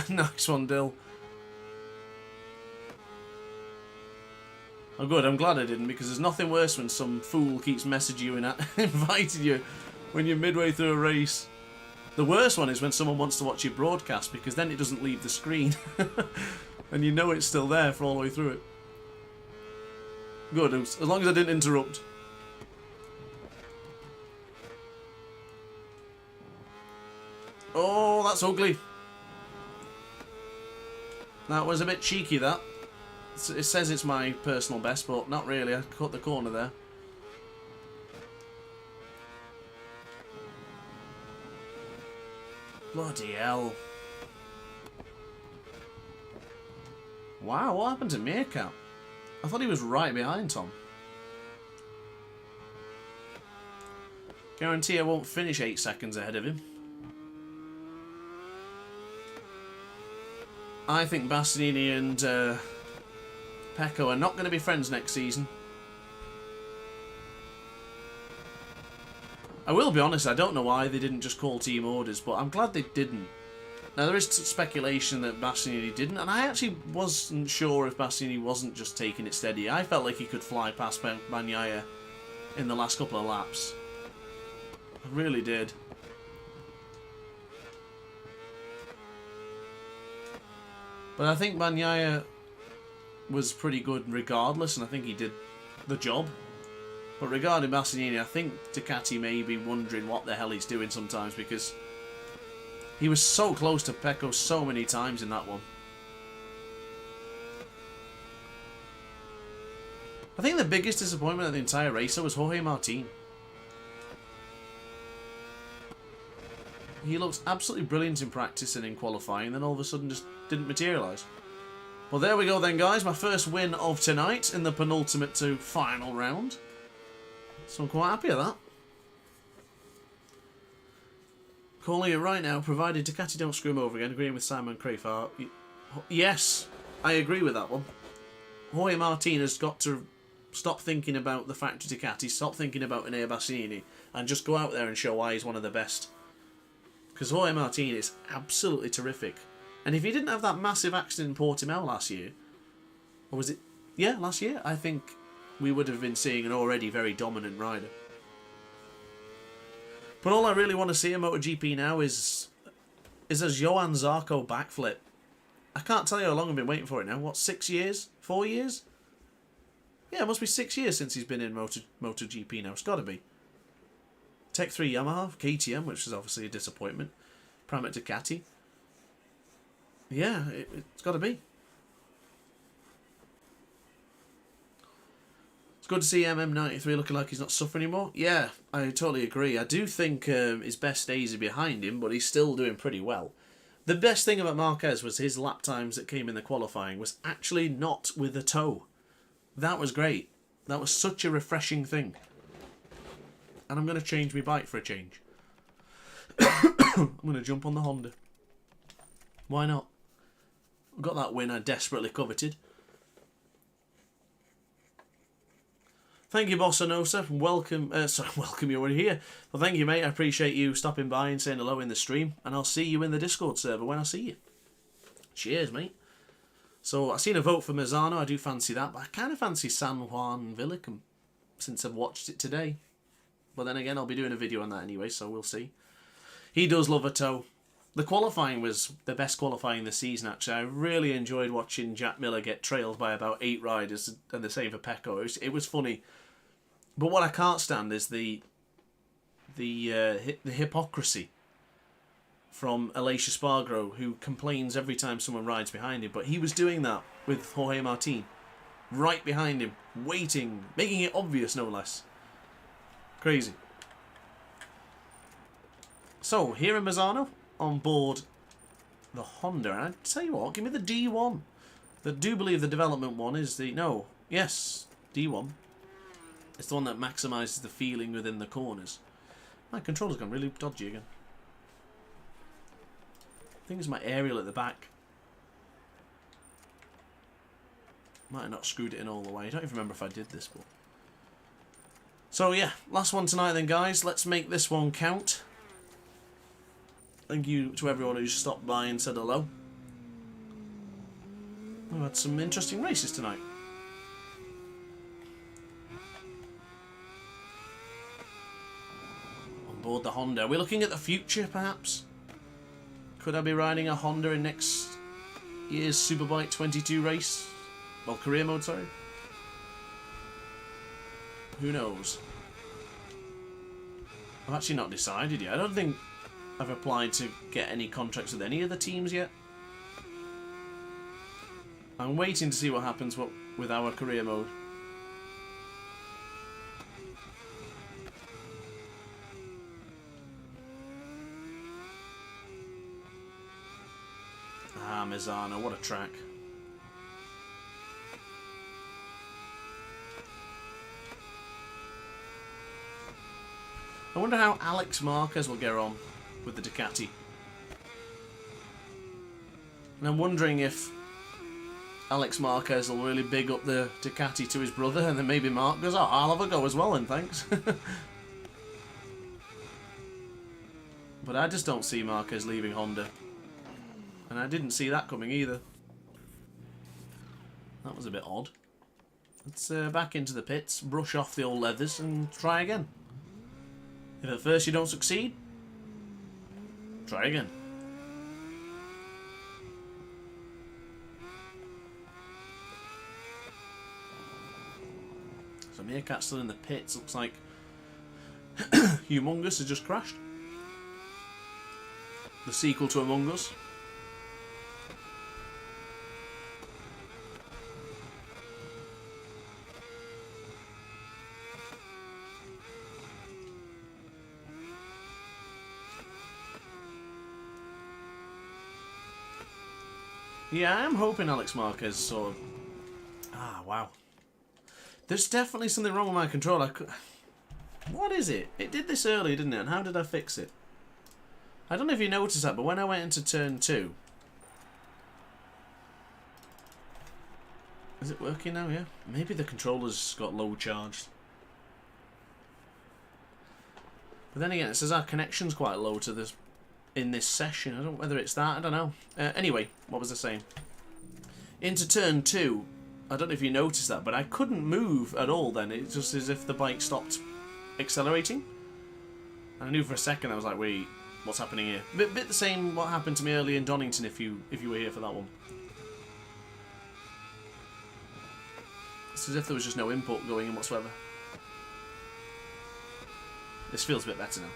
Nice one, Dill. Oh good, I'm glad I didn't, because there's nothing worse when some fool keeps messaging you and inviting you when you're midway through a race. The worst one is when someone wants to watch your broadcast, because then it doesn't leave the screen. And you know it's still there for all the way through it. Good, as long as I didn't interrupt. Oh, that's ugly. That was a bit cheeky, that. It says it's my personal best, but not really. I cut the corner there. Bloody hell. Wow, what happened to Meerkat? I thought he was right behind Tom. Guarantee I won't finish 8 seconds ahead of him. I think Bastianini and Pecco are not going to be friends next season. I will be honest, I don't know why they didn't just call team orders, but I'm glad they didn't. Now, there is speculation that Bastianini didn't, and I actually wasn't sure if Bastianini wasn't just taking it steady. I felt like he could fly past Bagnaia in the last couple of laps. I really did. But I think Bagnaia was pretty good regardless, and I think he did the job. But regarding Bastianini, I think Ducati may be wondering what the hell he's doing sometimes, because he was so close to Pecco so many times in that one. I think the biggest disappointment of the entire race was Jorge Martin. He looked absolutely brilliant in practice and in qualifying, then all of a sudden just didn't materialise. Well, there we go then, guys. My first win of tonight in the penultimate to final round. So I'm quite happy with that. Calling it right now, provided Ducati don't screw him over again, agreeing with Simon Crafar. Yes, I agree with that one. Jorge Martin has got to stop thinking about the factory Ducati, stop thinking about Enea Bastianini, and just go out there and show why he's one of the best. Because Jorge Martin is absolutely terrific And if he didn't have that massive accident in Portimao last year, or was it, yeah, last year, I think we would have been seeing an already very dominant rider. But all I really want to see in MotoGP now is a Johann Zarco backflip. I can't tell you how long I've been waiting for it now. What, 6 years? 4 years? Yeah, it must be 6 years since he's been in MotoGP now. It's got to be. Tech 3 Yamaha, KTM, which is obviously a disappointment. Pramac Ducati. Yeah, it's got to be. It's good to see MM93 looking like he's not suffering anymore. Yeah, I totally agree. I do think his best days are behind him, but he's still doing pretty well. The best thing about Marquez was his lap times that came in the qualifying was actually not with a toe. That was great. That was such a refreshing thing. And I'm going to change my bike for a change. I'm going to jump on the Honda. Why not? Got that win I desperately coveted. Thank you, Bossa Nosa. Welcome. Welcome you over here. Well, thank you, mate. I appreciate you stopping by and saying hello in the stream. And I'll see you in the Discord server when I see you. Cheers, mate. So, I've seen a vote for Mazzano. I do fancy that. But I kind of fancy San Juan Villicum since I've watched it today. But then again, I'll be doing a video on that anyway, so we'll see. He does love a toe. The qualifying was the best qualifying this season, actually. I really enjoyed watching Jack Miller get trailed by about 8 riders, and the same for Pecco. It was funny. But what I can't stand is the hypocrisy from Aleix Espargaro, who complains every time someone rides behind him. But he was doing that with Jorge Martin. Right behind him, waiting, making it obvious, no less. Crazy. So, here in Mazzano, on board the Honda. And I tell you what, give me the D1. I do believe the development one is the... No, yes, D1. It's the one that maximises the feeling within the corners. My controller's gone really dodgy again. I think it's my aerial at the back. Might have not screwed it in all the way. I don't even remember if I did this, but... So yeah, last one tonight then, guys. Let's make this one count. Thank you to everyone who's stopped by and said hello. We've had some interesting races tonight. On board the Honda. Are we looking at the future, perhaps? Could I be riding a Honda in next year's Superbike 22 race? Well, career mode, sorry. Who knows? I've actually not decided yet. I don't think I've applied to get any contracts with any of the teams yet. I'm waiting to see what happens with our career mode. Ah, Mazzano, what a track. I wonder how Alex Marquez will get on with the Ducati. And I'm wondering if Alex Marquez will really big up the Ducati to his brother, and then maybe Mark goes, oh, I'll have a go as well, and thanks. But I just don't see Marquez leaving Honda. And I didn't see that coming either. That was a bit odd. Let's back into the pits, brush off the old leathers, and try again. If at first you don't succeed, try again. So Meerkat's still in the pits. Looks like Humongous has just crashed. The sequel to Among Us. Yeah, I am hoping Alex Marquez sort of... Ah, wow. There's definitely something wrong with my controller. What is it? It did this earlier, didn't it? And how did I fix it? I don't know if you noticed that, but when I went into turn 2... Is it working now? Yeah. Maybe the controller's got low charged. But then again, it says our connection's quite low to this in this session. I don't know whether it's that. I don't know. Anyway, what was I saying? Into turn 2. I don't know if you noticed that, but I couldn't move at all then. It's just as if the bike stopped accelerating. And I knew for a second, I was like, wait, what's happening here? Bit the same what happened to me earlier in Donington if you were here for that one. It's as if there was just no input going in whatsoever. This feels a bit better now.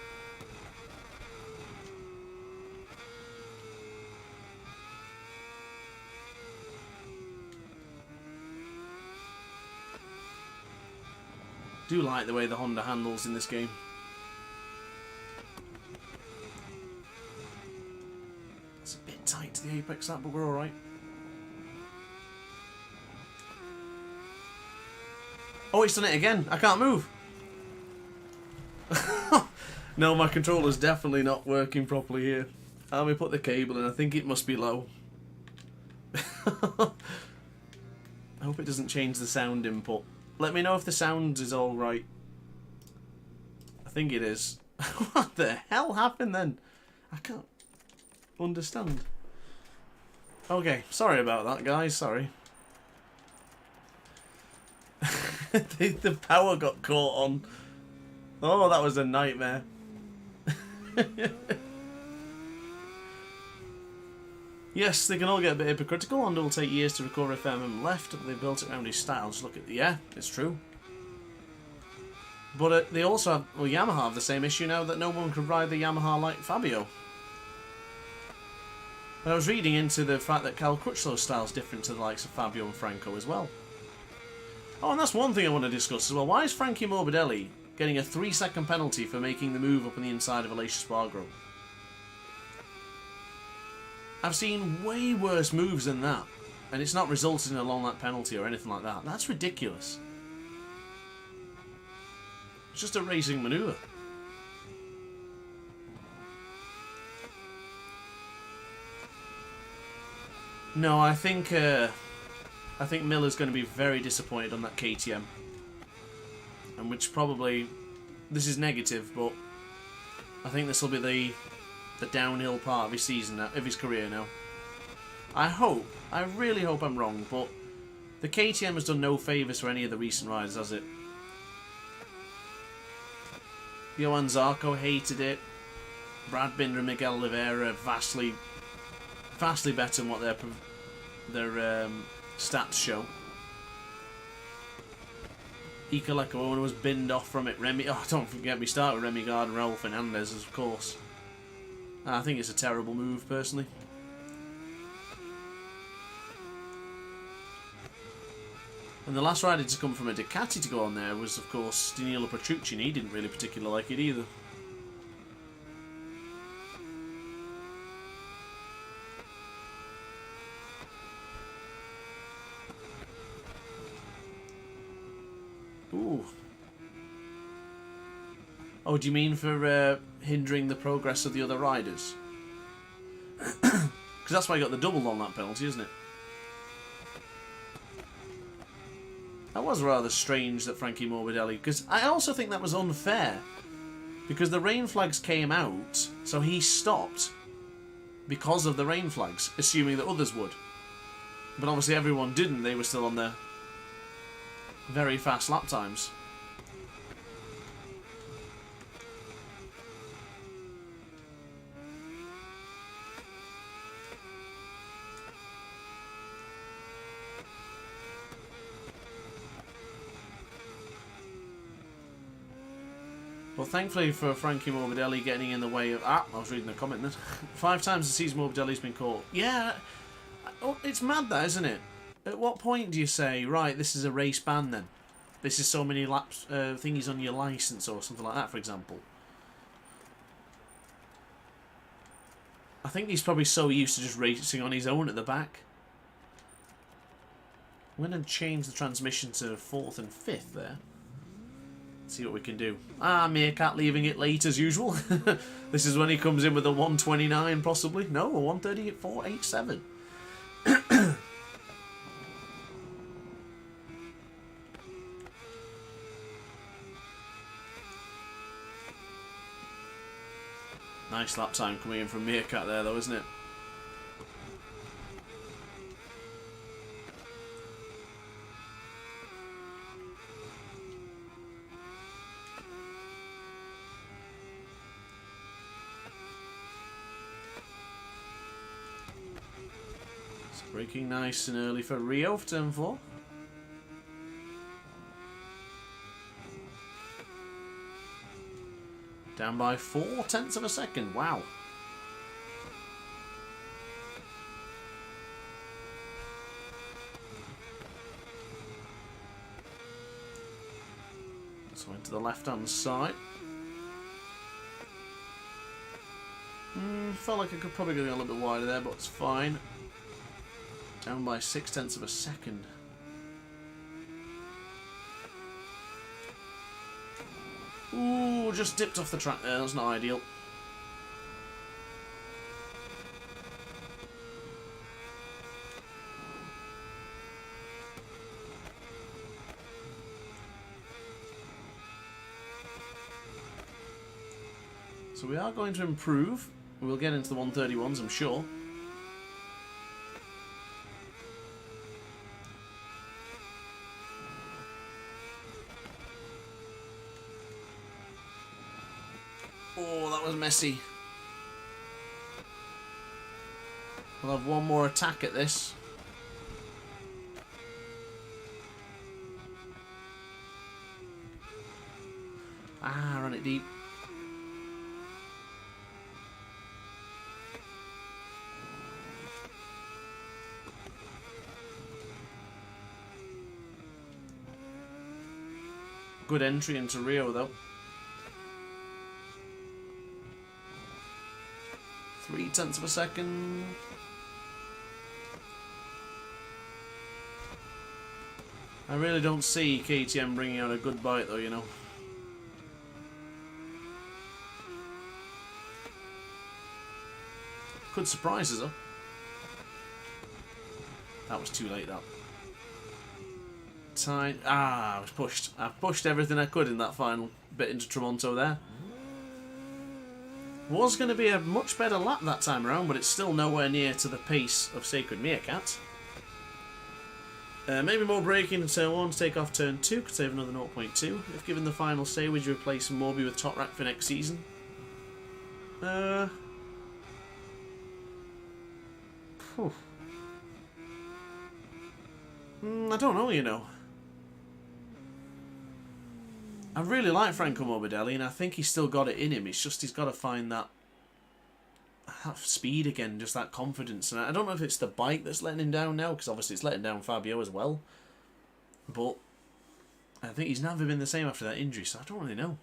Do like the way the Honda handles in this game. It's a bit tight to the apex that, but we're alright. Oh, it's done it again. I can't move. No, my controller's definitely not working properly here. Let me put the cable in. I think it must be low. I hope it doesn't change the sound input. Let me know if the sound is alright. I think it is. What the hell happened then? I can't understand. Okay, sorry about that, guys. Sorry. The power got caught on. Oh, that was a nightmare. Yes, they can all get a bit hypocritical. Honda will take years to recover if MM left, but they built it around his style. Just look at the... Yeah, it's true. But they also have... Well, Yamaha have the same issue now that no one could ride the Yamaha like Fabio. But I was reading into the fact that Cal Crutchlow's style is different to the likes of Fabio and Franco as well. Oh, and that's one thing I want to discuss as well. Why is Frankie Morbidelli getting a 3-second penalty for making the move up on the inside of Alicia Spargo? I've seen way worse moves than that, and it's not resulted in a long lap penalty or anything like that. That's ridiculous. It's just a racing manoeuvre. No, I think Miller's going to be very disappointed on that KTM, and which probably this is negative, but I think this will be the downhill part of his season now, of his career now. I really hope I'm wrong, but the KTM has done no favours for any of the recent riders, has it? Johan Zarco hated it. Brad Binder and Miguel Oliveira vastly better than what their stats show. Ika Lecuona was binned off from it. Remy, oh, don't forget me started with Remy Gard and Raul Fernandez, of course. I think it's a terrible move, personally. And the last rider to come from a Ducati to go on there was, of course, Danilo Petrucci, and he didn't really particularly like it either. Ooh. Oh, do you mean for hindering the progress of the other riders? Because that's why you got the double on that penalty, isn't it? That was rather strange that Frankie Morbidelli... Because I also think that was unfair. Because the rain flags came out, so he stopped because of the rain flags, assuming that others would. But obviously everyone didn't. They were still on their very fast lap times. Well, thankfully for Frankie Morbidelli getting in the way of... I was reading the comment then. 5 times this season Morbidelli's been caught. Yeah, it's mad that, isn't it? At what point do you say, right, this is a race ban then? This is so many laps, thingies on your licence or something like that, for example. I think he's probably so used to just racing on his own at the back. I'm going to change the transmission to 4th and 5th there. See what we can do. Meerkat leaving it late as usual. This is when he comes in with a 129 possibly. No, a 134.87. Nice lap time coming in from Meerkat there, though, isn't it? It's braking nice and early for Rio for turn 4. Down by 0.4 of a second. Wow. So into the left-hand side. Felt like I could probably go a little bit wider there, but it's fine. Down by 0.6 of a second. Ooh, just dipped off the track there. That's not ideal. So we are going to improve. We'll get into the 131s, I'm sure. Oh, that was messy. We'll have one more attack at this. Ah, run it deep. Good entry into Rio, though. 0.3 of a second. I really don't see KTM bringing out a good bite, though, you know. Could surprise us, though. That was too late, that. I was pushed. I pushed everything I could in that final bit into Tramonto there. Was going to be a much better lap that time around, but it's still nowhere near to the pace of Sacred Meerkat. Maybe more braking in turn 1 to take off turn 2, could save another 0.2. If given the final say, would you replace Morby with Top Rack for next season? I don't know, you know. I really like Franco Morbidelli, and I think he's still got it in him. It's just he's got to find that speed again, just that confidence. And I don't know if it's the bike that's letting him down now, because obviously it's letting down Fabio as well. But I think he's never been the same after that injury, so I don't really know.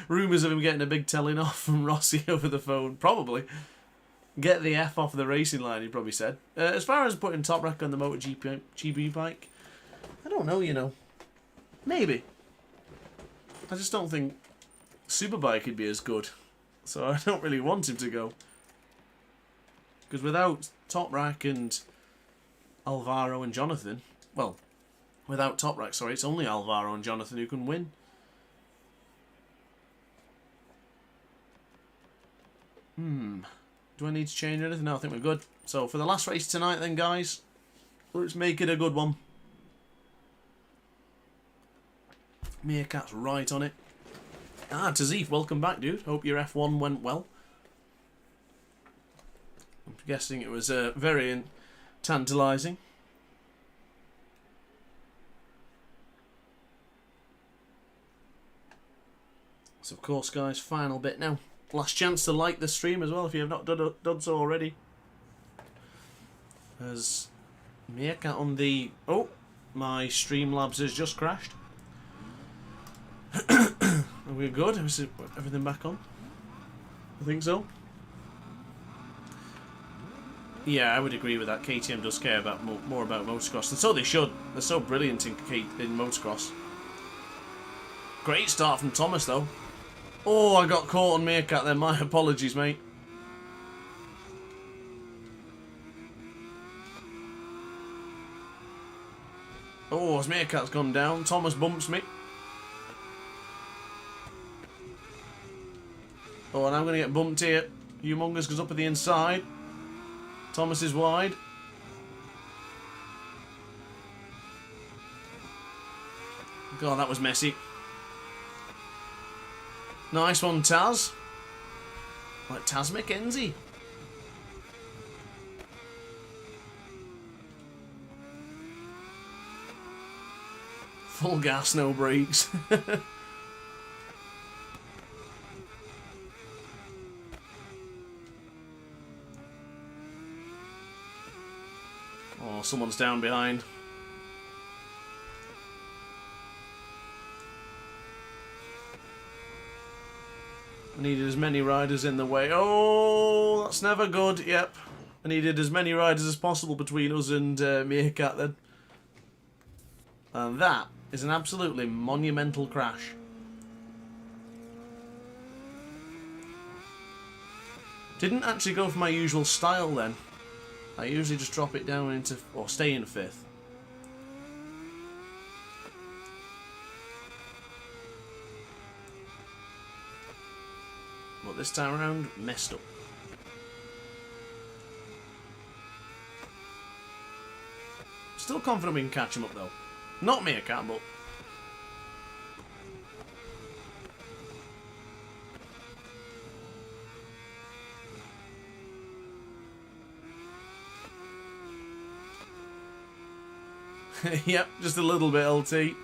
Rumours of him getting a big telling off from Rossi over the phone. Probably. Get the F off the racing line, he probably said. As far as putting Top Rack on the MotoGP bike, I don't know, you know. Maybe. I just don't think Superbike would be as good. So I don't really want him to go. Because without Top Rack and Alvaro and Jonathan, well, without Top Rack, sorry, it's only Alvaro and Jonathan who can win. Do I need to change anything? No, I think we're good. So for the last race tonight then, guys, let's make it a good one. Meerkat's right on it. Ah, Tazif, welcome back, dude. Hope your F1 went well. I'm guessing it was very tantalising. So, of course, guys, final bit now. Last chance to like the stream as well if you have not done so already. There's Meerkat on the... Oh, my Streamlabs has just crashed. Are we good? Is everything back on? I think so. Yeah, I would agree with that. KTM does care about more about motocross, and so they should. They're so brilliant in motocross. Great start from Thomas, though. Oh, I got caught on Meerkat there. My apologies, mate. Oh, as Meerkat's gone down, Thomas bumps me. Oh, and I'm going to get bumped here. Humongous goes up at the inside. Thomas is wide. God, that was messy. Nice one, Taz. Like Taz McKenzie. Full gas, no brakes. Oh, someone's down behind. I needed as many riders in the way. Oh, that's never good. Yep. I needed as many riders as possible between us and Meerkat then. And that is an absolutely monumental crash. Didn't actually go for my usual style then. I usually just drop it down into, or stay in 5th. But this time around, messed up. Still confident we can catch him up though. Not Meerkat, but... Yep, just a little bit, LT.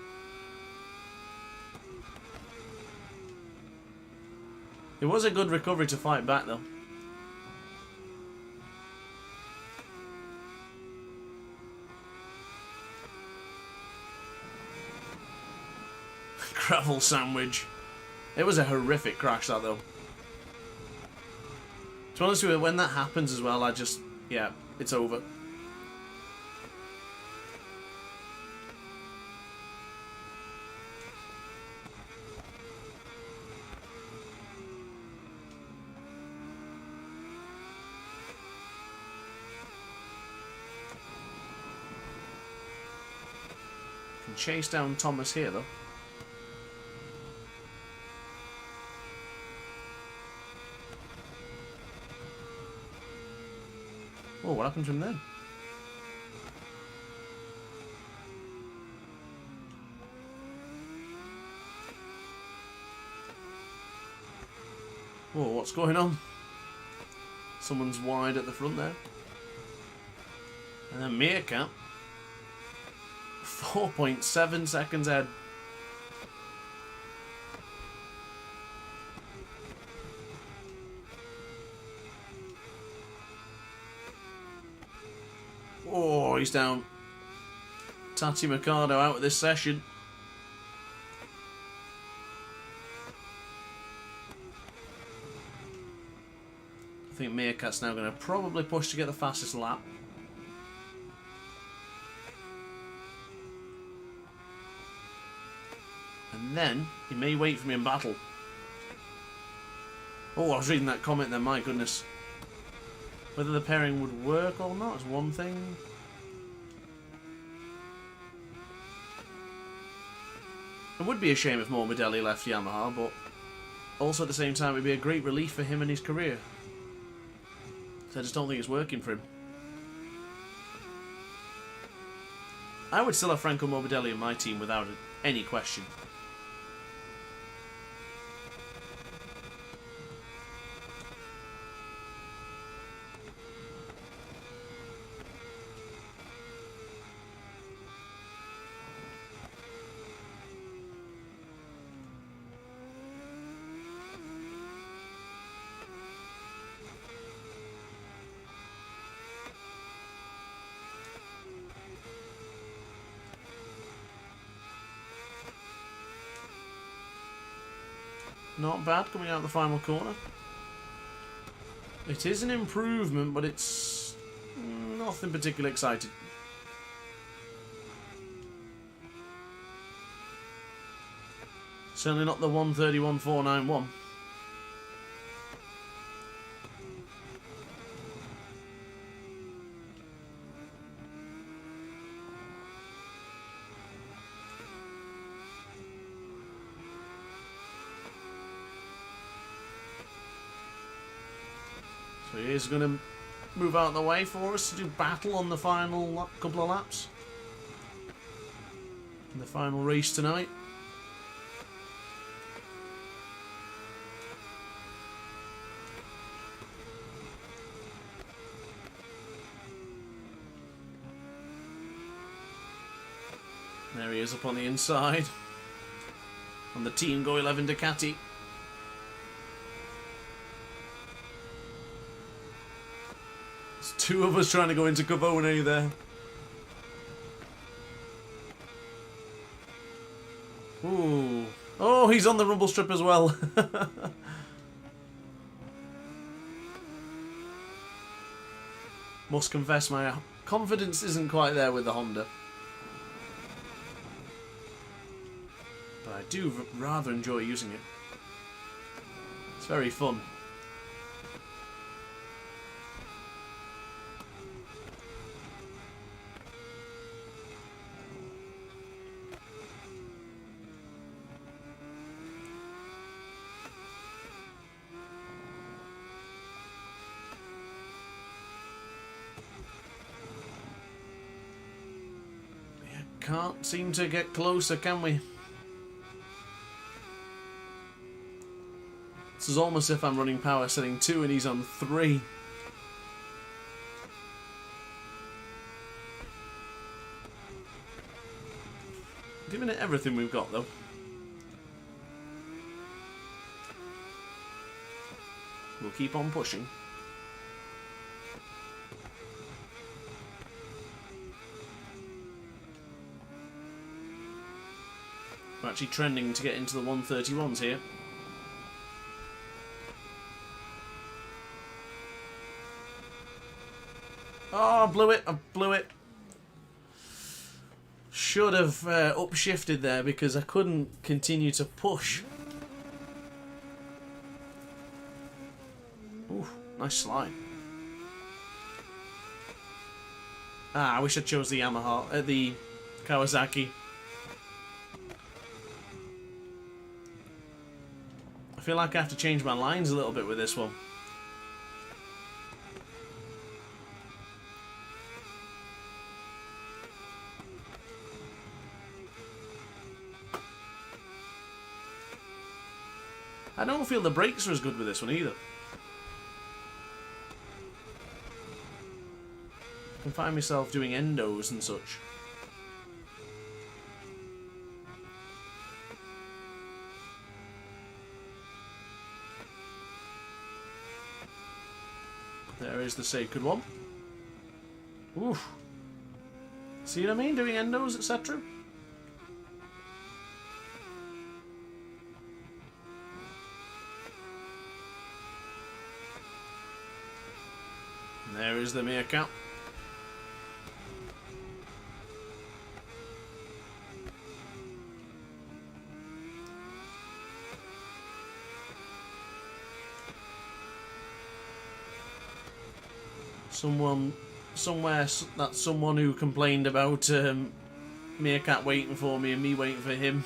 It was a good recovery to fight back, though. Gravel sandwich. It was a horrific crash, that, though. To be honest with you, when that happens as well, I just... yeah, it's over. Can chase down Thomas here, though. Oh, what happened to him then? Oh, what's going on? Someone's wide at the front there. And then Meerkat. 4.7 seconds ahead. Oh, he's down. Tati Mercado out of this session. I think Meerkat's now going to probably push to get the fastest lap. And then he may wait for me in battle. Oh, I was reading that comment there, my goodness. Whether the pairing would work or not is one thing. It would be a shame if Morbidelli left Yamaha, but also at the same time it would be a great relief for him and his career. So I just don't think it's working for him. I would still have Franco Morbidelli in my team without any question. Not bad coming out of the final corner. It is an improvement, but it's nothing particularly exciting. Certainly not the 131.491. So he is going to move out of the way for us to do battle on the final couple of laps. In the final race tonight. There he is up on the inside. On the Team Go 11 Ducati. There's two of us trying to go into Cavone there. Ooh. Oh, he's on the rumble strip as well. Must confess, my confidence isn't quite there with the Honda. But I do rather enjoy using it. It's very fun. Can't seem to get closer, can we? This is almost as if I'm running power setting 2 and he's on 3. Giving it everything we've got, though. We'll keep on pushing. We're actually trending to get into the 131s here. Oh, I blew it. I blew it. Should have upshifted there because I couldn't continue to push. Ooh, nice slide. Ah, I wish I chose the Yamaha, the Kawasaki. I feel like I have to change my lines a little bit with this one. I don't feel the brakes are as good with this one either. I can find myself doing endos and such. There is the sacred one. Oof. See what I mean? Doing endos, etc. There is the meerkat. That's someone who complained about meerkat waiting for me and me waiting for him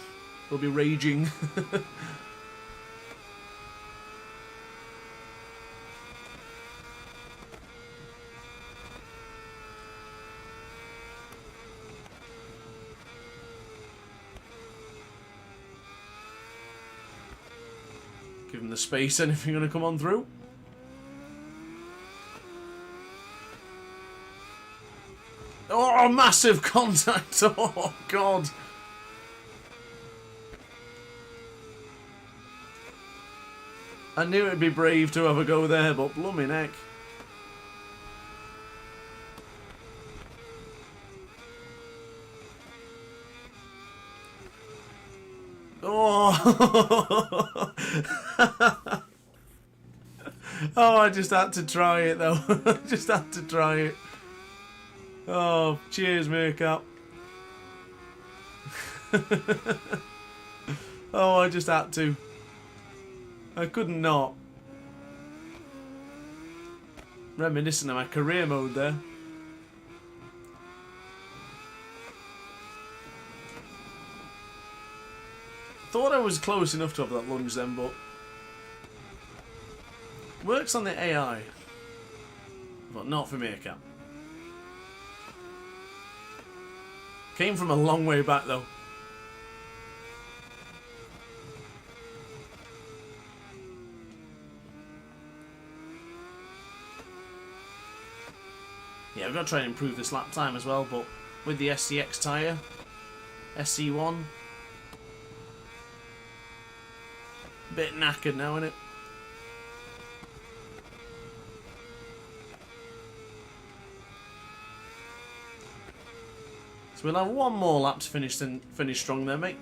will be raging. Give him the space, anything gonna come on through? Oh, massive contact! Oh, God! I knew it'd be brave to have a go there, but blooming heck. Oh! Oh, I just had to try it though. Just had to try it. Oh, cheers, meerkat. Oh, I just had to. I couldn't not. Reminiscent of my career mode there. Thought I was close enough to have that lunge then, but works on the AI. but not for Meerkat. Came from a long way back though. Yeah, we've got to try and improve this lap time as well, but with the SCX tyre, SC1, a bit knackered now, isn't it? So we'll have one more lap to finish strong there, mate.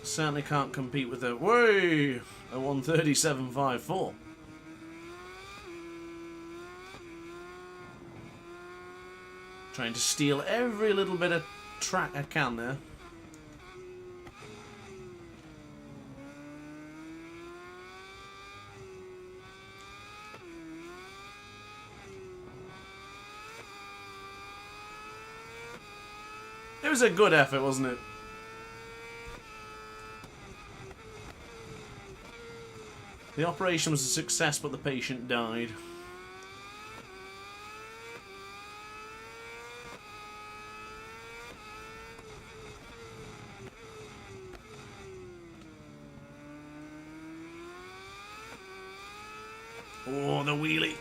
Certainly can't compete with a 1:37.54. Trying to steal every little bit of track I can there. It was a good effort, wasn't it? The operation was a success, but the patient died. Oh, the wheelie.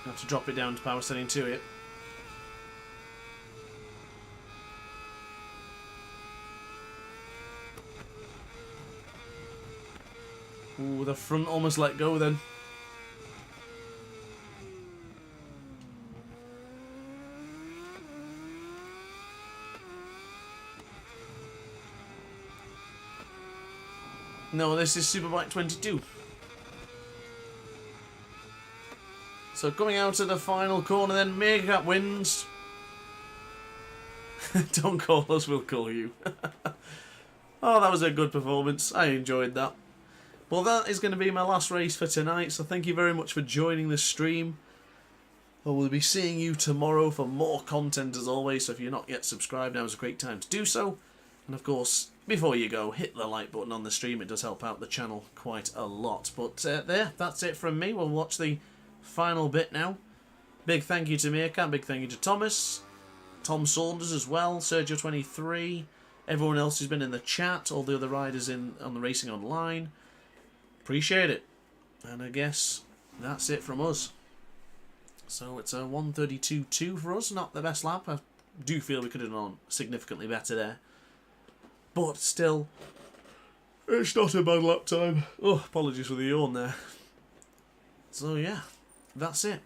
Have to drop it down to power setting 2 it. Ooh, the front almost let go then. No, this is Superbike 22. So coming out of the final corner then, Meerkat wins. Don't call us, we'll call you. Oh, that was a good performance. I enjoyed that. Well, that is going to be my last race for tonight, so thank you very much for joining the stream. I will be seeing you tomorrow for more content as always, so if you're not yet subscribed, now is a great time to do so. And of course, before you go, hit the like button on the stream, it does help out the channel quite a lot. But there, that's it from me. We'll watch the final bit now. Big thank you to Meerkat, big thank you to Thomas, Tom Saunders as well, Sergio23, everyone else who's been in the chat, all the other riders on the Racing Online. Appreciate it. And I guess that's it from us. So it's a 1:32.2 for us. Not the best lap. I do feel we could have done significantly better there. But still, it's not a bad lap time. Oh, apologies for the yawn there. So yeah, that's it.